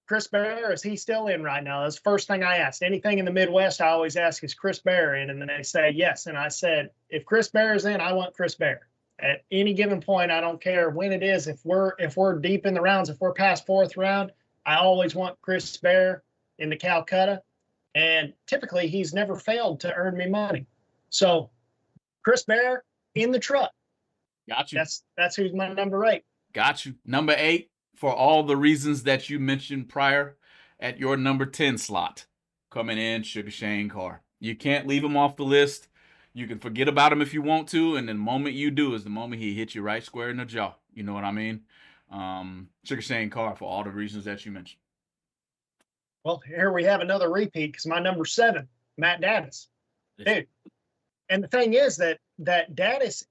Chris Bear, is he still in right now? That's the first thing I asked. Anything in the Midwest, I always ask, is Chris Bear in? And then they say yes. And I said, if Chris Bear is in, I want Chris Bear. At any given point, I don't care when it is. If we're deep in the rounds, if we're past 4th round, I always want Chris Bear in the Calcutta. And typically, he's never failed to earn me money. So Chris Bear in the truck. Got you. That's who's my number 8. Got you. Number 8, for all the reasons that you mentioned prior, at your number 10 slot, coming in, Sugar Shane Carr. You can't leave him off the list. You can forget about him if you want to, and the moment you do is the moment he hits you right square in the jaw. You know what I mean? Sugar Shane Carr, for all the reasons that you mentioned. Well, here we have another repeat because my number 7, Matt Davis. Dude. And the thing is that Davis,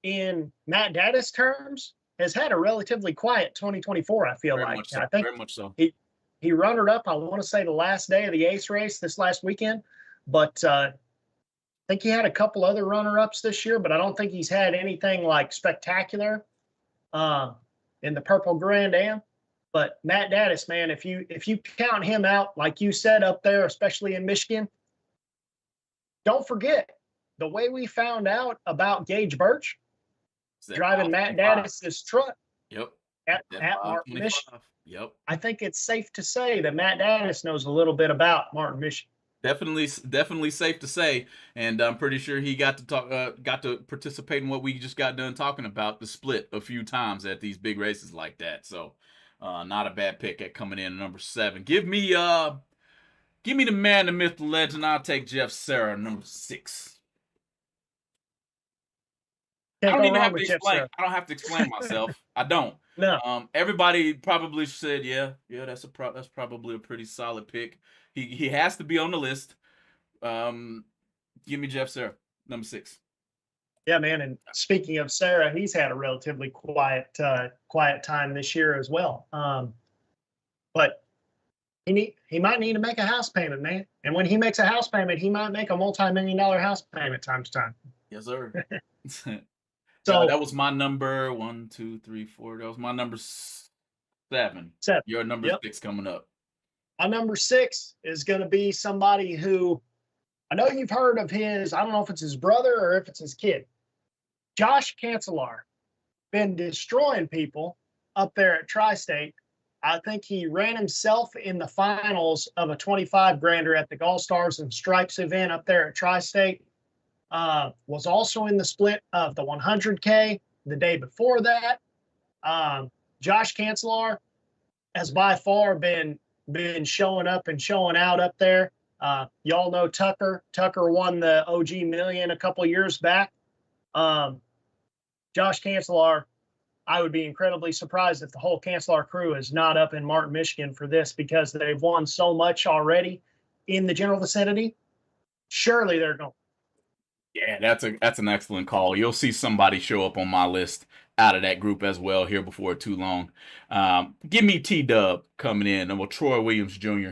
in Matt Davis terms, has had a relatively quiet 2024, I feel like. So. I think very much so. He runnered up, I want to say, the last day of the Ace race this last weekend. But I think he had a couple other runner-ups this year, but I don't think he's had anything like spectacular in the Purple Grand Am. But Matt Davis, man, if you count him out, like you said, up there, especially in Michigan, don't forget the way we found out about Gage Birch driving Matt Davis's truck. Yep. At Martin, Michigan. Yep. I think it's safe to say that Matt Davis knows a little bit about Martin, Michigan. Definitely safe to say, and I'm pretty sure he got to participate in what we just got done talking about, the split, a few times at these big races like that. So, not a bad pick at coming in at number 7. Give me the man, the myth, the legend. I'll take Jeff Serra, number 6. I don't even have to explain. I don't have to explain myself. I don't. No. Everybody probably said, yeah, that's probably a pretty solid pick. He has to be on the list. Give me Jeff Serra, number 6. Yeah, man. And speaking of Serra, he's had a relatively quiet time this year as well. But he might need to make a house payment, man. And when he makes a house payment, he might make a multi-million-dollar house payment time to time. Yes, sir. So that was my number 1, 2, 3, 4. That was my number 7. Your number 6 coming up. My number 6 is going to be somebody who I know you've heard of his. I don't know if it's his brother or if it's his kid. Josh Cancelar, been destroying people up there at Tri-State. I think he ran himself in the finals of a 25 grander at the Gulf Stars and Stripes event up there at Tri-State. Was also in the split of the 100K the day before that. Josh Cancelar has by far been showing up and showing out up there. Y'all know Tucker. Tucker won the OG Million a couple years back. Josh Cancelar, I would be incredibly surprised if the whole Cancelar crew is not up in Martin, Michigan for this because they've won so much already in the general vicinity. Surely they're going. Yeah, that's an excellent call. You'll see somebody show up on my list out of that group as well here before too long. Give me T-Dub coming in, and Troy Williams Jr.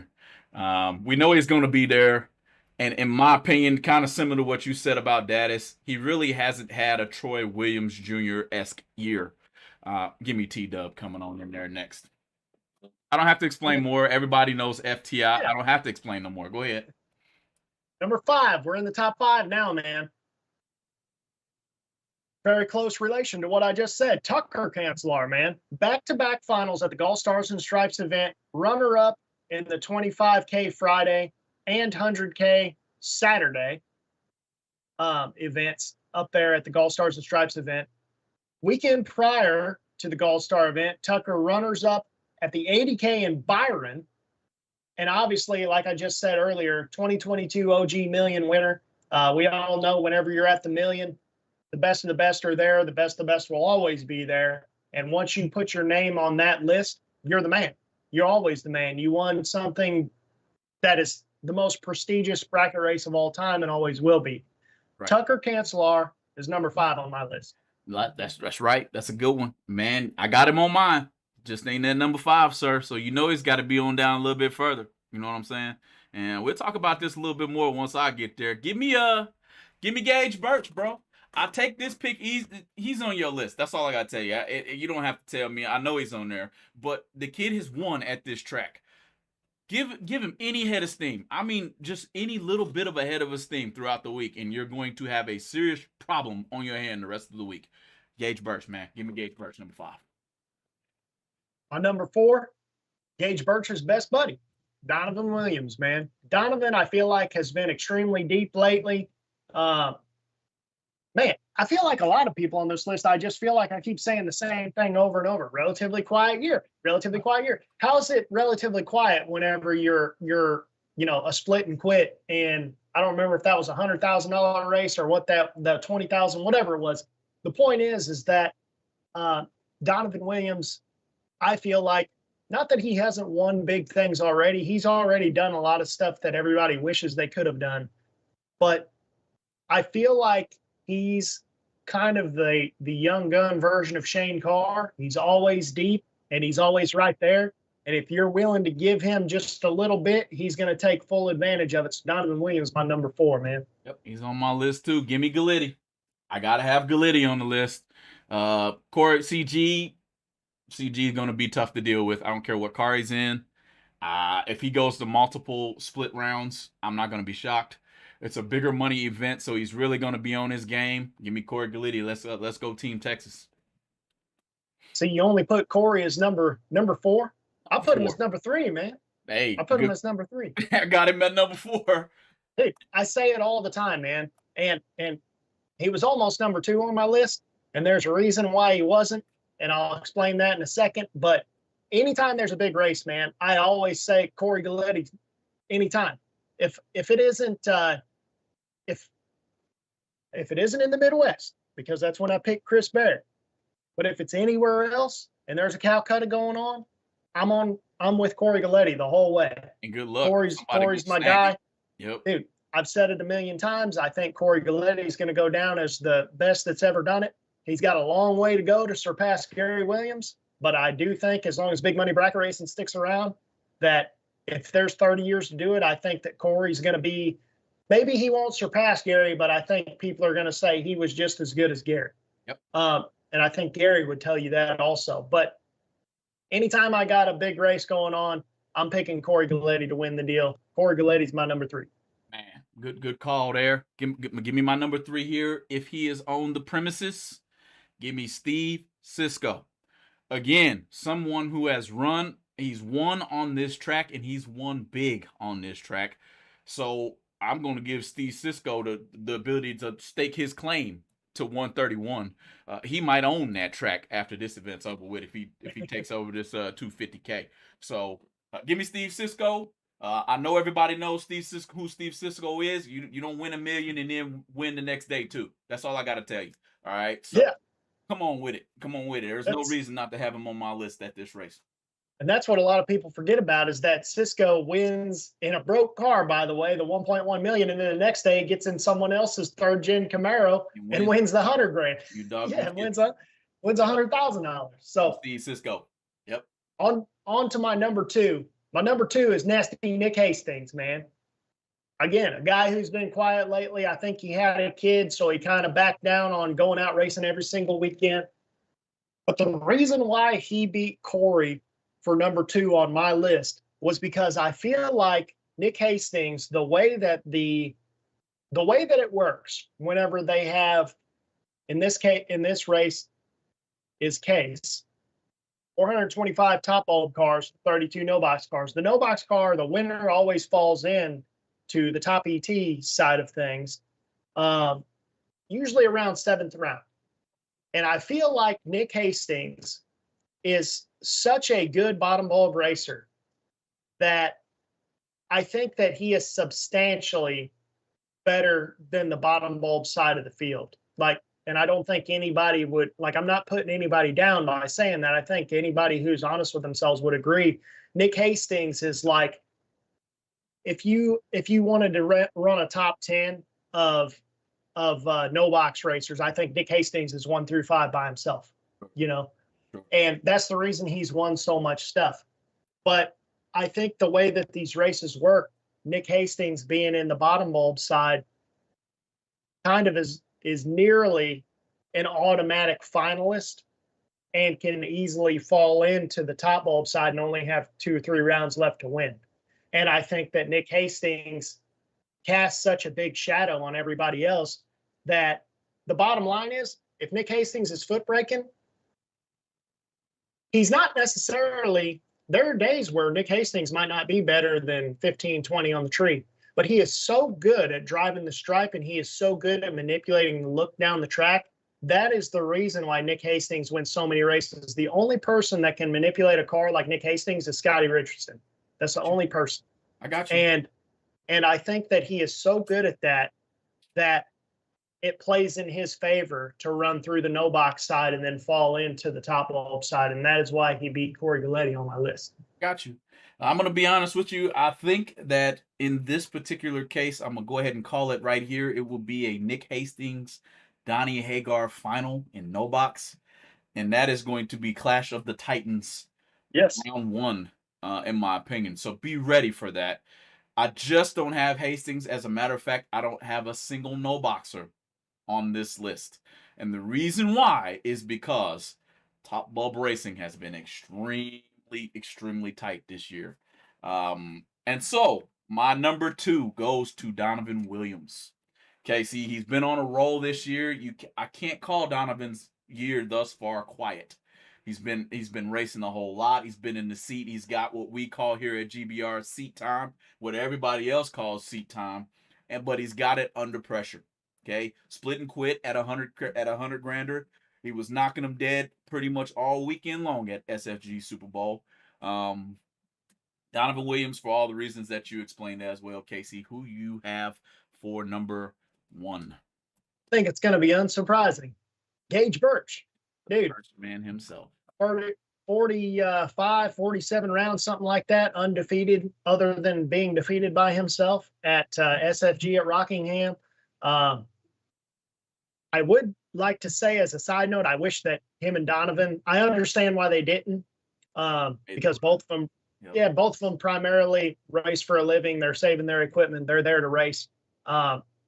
We know he's going to be there, and in my opinion, kind of similar to what you said about Daddis, he really hasn't had a Troy Williams Jr.-esque year. Give me T-Dub coming on in there next. I don't have to explain more. Everybody knows FTI. Yeah. I don't have to explain no more. Go ahead. Number 5. We're in the top 5 now, man. Very close relation to what I just said. Tucker Cancelar, man. Back-to-back finals at the Gulf Stars and Stripes event. Runner-up in the 25K Friday and 100K Saturday events up there at the Gulf Stars and Stripes event. Weekend prior to the Gulf Star event, Tucker runners-up at the 80K in Byron. And obviously, like I just said earlier, 2022 OG Million winner. We all know whenever you're at the Million, the best of the best are there. The best of the best will always be there. And once you put your name on that list, you're the man. You're always the man. You won something that is the most prestigious bracket race of all time and always will be. Right. Tucker Cancelar is number 5 on my list. That's right. That's a good one. Man, I got him on mine. Just ain't that number 5, sir. So you know he's got to be on down a little bit further. You know what I'm saying? And we'll talk about this a little bit more once I get there. Give me Gage Birch, bro. I take this pick. He's on your list. That's all I gotta tell you. You don't have to tell me. I know he's on there. But the kid has won at this track. Give him any head of steam. I mean, just any little bit of a head of steam throughout the week, and you're going to have a serious problem on your hand the rest of the week. Gage Birch, man. Give me Gage Birch, number 5. On number 4, Gage Birch's best buddy, Donovan Williams, man. Donovan, I feel like, has been extremely deep lately. Man, I feel like a lot of people on this list, I just feel like I keep saying the same thing over and over. Relatively quiet year, relatively quiet year. How is it relatively quiet whenever you're a split and quit? And I don't remember if that was $100,000 race or what the 20,000, whatever it was. The point is that Donovan Williams, I feel like, not that he hasn't won big things already. He's already done a lot of stuff that everybody wishes they could have done. But I feel like he's kind of the young gun version of Shane Carr. He's always deep and he's always right there. And if you're willing to give him just a little bit, he's going to take full advantage of it. So Donovan Williams, my number 4, man. Yep, he's on my list too. Give me Galletti. I gotta have Galletti on the list. Corey CG is going to be tough to deal with. I don't care what car he's in. If he goes to multiple split rounds, I'm not going to be shocked. It's a bigger money event, so he's really going to be on his game. Give me Corey Galletti. Let's go Team Texas. So you only put Corey as number 4? I put him as number 3, man. Hey, I put him as number 3. I got him at number 4. Dude, I say it all the time, man. And he was almost number 2 on my list, and there's a reason why he wasn't, and I'll explain that in a second. But anytime there's a big race, man, I always say Corey Galletti anytime. If it isn't if it isn't in the Midwest, because that's when I pick Chris Barrett. But if it's anywhere else and there's a Calcutta going on, I'm with Corey Galletti the whole way. And good luck. Corey's my guy. Yep. Dude, I've said it a million times. I think Corey Galletti is going to go down as the best that's ever done it. He's got a long way to go to surpass Gary Williams, but I do think as long as big money bracket racing sticks around, that if there's 30 years to do it, I think that Corey's going to be, maybe he won't surpass Gary, but I think people are going to say he was just as good as Gary. Yep. And I think Gary would tell you that also. But anytime I got a big race going on, I'm picking Corey Galletti to win the deal. Corey Galletti's my number 3. Man, good call there. Give me my number 3 here. If he is on the premises, give me Steve Cisco. Again, someone who has he's won on this track, and he's won big on this track. So I'm going to give Steve Cisco the ability to stake his claim to 131. He might own that track after this event's over with if he takes over this 250K. So give me Steve Cisco. I know everybody knows who Steve Cisco is. You don't win $1 million and then win the next day too. That's all I got to tell you. All right. So, yeah. Come on with it. There's no reason not to have him on my list at this race. And that's what a lot of people forget about, is that Cisco wins in a broke car, by the way, the 1.1 million, and then the next day gets in someone else's 3rd gen Camaro and wins the $100,000. Yeah, wins $100,000. So Steve Cisco. Yep. On to my number 2. My number 2 is nasty Nick Hastings, man. Again, a guy who's been quiet lately. I think he had a kid, so he kind of backed down on going out racing every single weekend. But the reason why he beat Corey for number 2 on my list was because I feel like Nick Hastings, the way that it works whenever they have, in this race is case 425 top bulb cars, 32 no box cars. The no box car, the winner always falls in to the top ET side of things, usually around 7th round. And I feel like Nick Hastings is such a good bottom bulb racer that I think that he is substantially better than the bottom bulb side of the field. And I don't think anybody would, I'm not putting anybody down by saying that. I think anybody who's honest with themselves would agree. Nick Hastings is like, if you wanted to run a top 10 of no box racers, I think Nick Hastings is 1 through 5 by himself, and that's the reason he's won so much stuff. But I think the way that these races work, Nick Hastings being in the bottom bulb side kind of is nearly an automatic finalist and can easily fall into the top bulb side and only have 2 or 3 rounds left to win. And I think that Nick Hastings casts such a big shadow on everybody else that the bottom line is, if Nick Hastings is foot braking, he's not necessarily, there are days where Nick Hastings might not be better than 15, 20 on the tree, but he is so good at driving the stripe and he is so good at manipulating the look down the track. That is the reason why Nick Hastings wins so many races. The only person that can manipulate a car like Nick Hastings is Scotty Richardson. That's the only person. I got you. And I think that he is so good at that it plays in his favor to run through the no box side and then fall into the top bulb side. And that is why he beat Corey Galletti on my list. Got you. I'm going to be honest with you. I think that in this particular case, I'm going to go ahead and call it right here. It will be a Nick Hastings, Donnie Hagar final in no box. And that is going to be Clash of the Titans. Yes. Round 1, in my opinion. So be ready for that. I just don't have Hastings. As a matter of fact, I don't have a single no boxer on this list. And the reason why is because Top Bulb Racing has been extremely tight this year. And so my number 2 goes to Donovan Williams. Casey, he's been on a roll this year. I can't call Donovan's year thus far quiet. He's been racing a whole lot. He's been in the seat. He's got what we call here at GBR seat time, what everybody else calls seat time, but he's got it under pressure. Okay, split and quit at 100 grander. He was knocking them dead pretty much all weekend long at SFG Super Bowl. Donovan Williams, for all the reasons that you explained as well, Casey. Who you have for number 1? I think it's going to be unsurprising. Gage Birch, dude. First man himself. 45, 47 rounds, something like that, undefeated, other than being defeated by himself at SFG at Rockingham. I would like to say, as a side note, I wish that him and Donovan, I understand why they didn't, because both of them, both of them primarily race for a living. They're saving their equipment. They're there to race.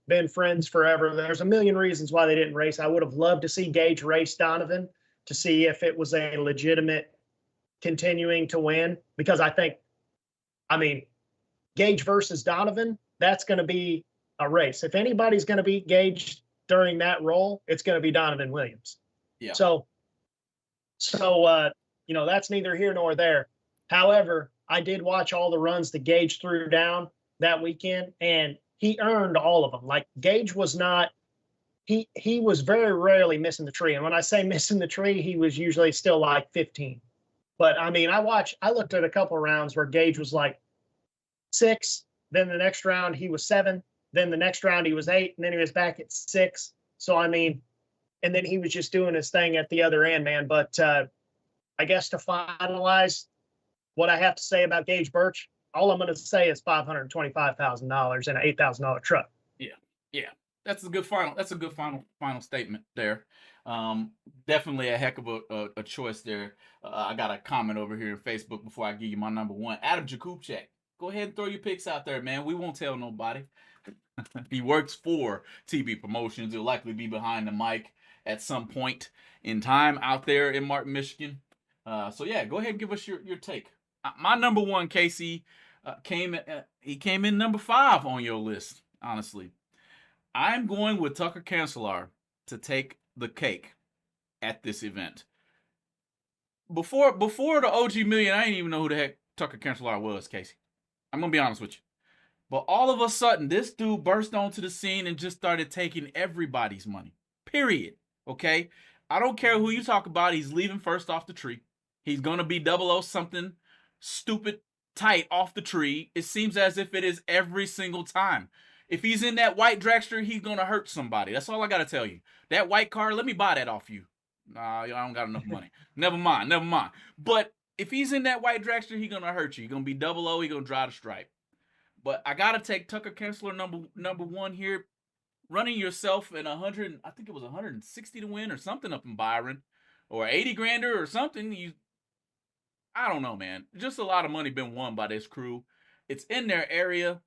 Been friends forever. There's a million reasons why they didn't race. I would have loved to see Gage race Donovan to see if it was a legitimate continuing to win, because Gage versus Donovan, that's going to be a race. If anybody's going to beat Gage during that role, it's going to be Donovan Williams. Yeah. So that's neither here nor there. However, I did watch all the runs that Gage threw down that weekend, and he earned all of them. Like, Gage was not, he was very rarely missing the tree. And when I say missing the tree, he was usually still like 15. But I looked at a couple of rounds where Gage was like 6, then the next round he was 7, then the next round he was 8, and then he was back at 6. So, and then he was just doing his thing at the other end, man. But I guess to finalize what I have to say about Gage Birch, all I'm going to say is $525,000 and an $8,000 truck. Yeah. That's a good final statement there. Definitely a heck of a choice there. I got a comment over here on Facebook before I give you my number 1. Adam Jakubczak. Go ahead and throw your picks out there, man. We won't tell nobody. He works for TB Promotions. He'll likely be behind the mic at some point in time out there in Martin, Michigan. So yeah, go ahead and give us your take. My number 1, Casey, came in number 5 on your list, honestly. I'm going with Tucker Cancelar to take the cake at this event. Before the OG Million, I didn't even know who the heck Tucker Cancelar was, Casey. I'm going to be honest with you. But all of a sudden, this dude burst onto the scene and just started taking everybody's money. Period. Okay? I don't care who you talk about. He's leaving first off the tree. He's going to be 00 something stupid tight off the tree. It seems as if it is every single time. If he's in that white dragster, he's going to hurt somebody. That's all I got to tell you. That white car, let me buy that off you. Nah, I don't got enough money. Never mind. But if he's in that white dragster, he's going to hurt you. He's going to be 00. He's going to drive the stripe. But I got to take Tucker Cancelar number 1 here. Running yourself in 100, I think it was 160 to win or something up in Byron. Or 80 grander or something. I don't know, man. Just a lot of money been won by this crew. It's in their area.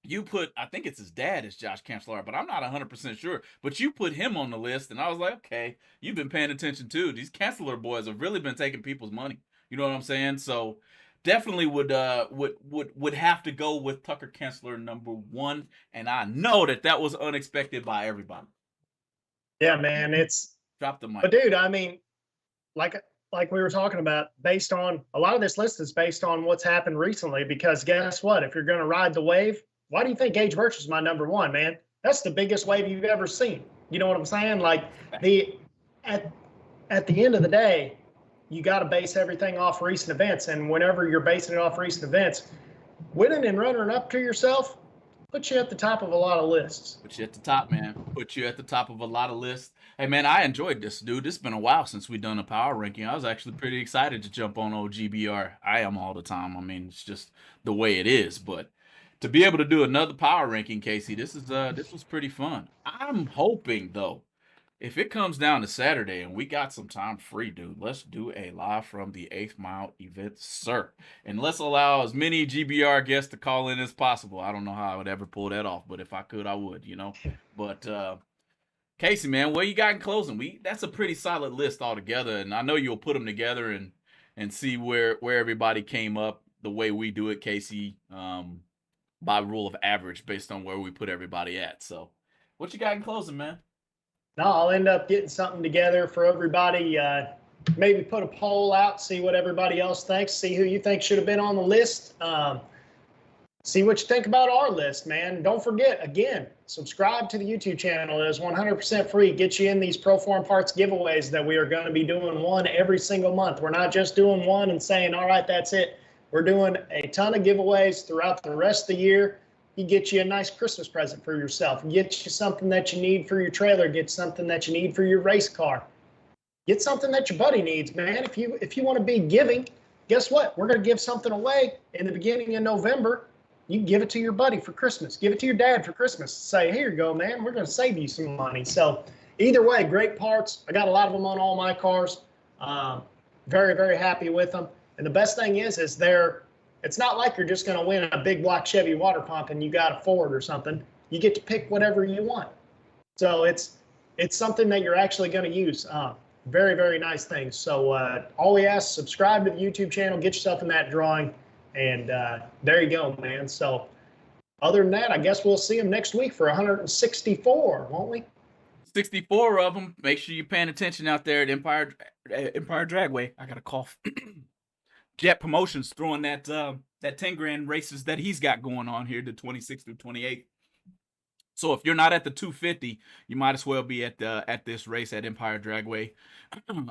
You put, I think it's his dad is Josh Cancelar, but I'm not 100% sure. But you put him on the list, and I was like, okay, you've been paying attention too. These Cancelar boys have really been taking people's money. You know what I'm saying? So definitely would have to go with Tucker Cancelar number 1, and I know that was unexpected by everybody. Yeah, man, it's drop the mic. But dude, like we were talking about, based on a lot of this list is based on what's happened recently. Because guess what? If you're going to ride the wave, why do you think Gage Birch is my number one, man? That's the biggest wave you've ever seen. You know what I'm saying? Like at the end of the day, you got to base everything off recent events. And whenever you're basing it off recent events, winning and running up to yourself puts you at the top of a lot of lists. Put you at the top, man. Put you at the top of a lot of lists. Hey, man, I enjoyed this, dude. It's been a while since we've done a power ranking. I was actually pretty excited to jump on OGBR. I am all the time. I mean, it's just the way it is. But to be able to do another power ranking, Casey, this was pretty fun. I'm hoping, though, if it comes down to Saturday and we got some time free, dude, let's do a live from the 8th Mile event, sir. And let's allow as many GBR guests to call in as possible. I don't know how I would ever pull that off, but if I could, I would, you know. But Casey, man, what you got in closing? That's a pretty solid list altogether, and I know you'll put them together and see where everybody came up the way we do it, Casey, by rule of average based on where we put everybody at. So what you got in closing, man? No, I'll end up getting something together for everybody. Maybe put a poll out, see what everybody else thinks, see who you think should have been on the list. See what you think about our list, man. Don't forget, again, subscribe to the YouTube channel. It is 100% free. Get you in these ProForm Parts giveaways that we are going to be doing one every single month. We're not just doing one and saying, all right, that's it. We're doing a ton of giveaways throughout the rest of the year. You get you a nice Christmas present for yourself. Get you something that you need for your trailer. Get something that you need for your race car. Get something that your buddy needs, man. If you want to be giving, guess what? We're going to give something away in the beginning of November. You give it to your buddy for Christmas. Give it to your dad for Christmas. Say, here you go, man. We're going to save you some money. So either way, great parts. I got a lot of them on all my cars. Very, very happy with them. And the best thing is it's not like you're just going to win a big block Chevy water pump and you got a Ford or something. You get to pick whatever you want. So it's something that you're actually going to use. Very, very nice things. So all we ask, subscribe to the YouTube channel, get yourself in that drawing, and there you go, man. So other than that, I guess we'll see them next week for 164, won't we? 64 of them. Make sure you're paying attention out there at Empire Dragway. I got a cough. Jet Promotions throwing that 10 grand races that he's got going on here, the 26th through 28th. So if you're not at the 250, you might as well be at this race at Empire Dragway.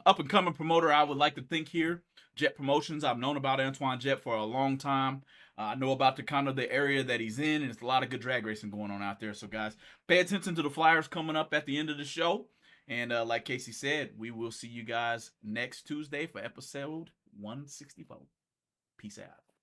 Up and coming promoter, I would like to think here, Jet Promotions. I've known about Antoine Jet for a long time. I know about the kind of the area that he's in, and it's a lot of good drag racing going on out there. So guys, pay attention to the flyers coming up at the end of the show. And like Casey said, we will see you guys next Tuesday for episode 164. Peace out.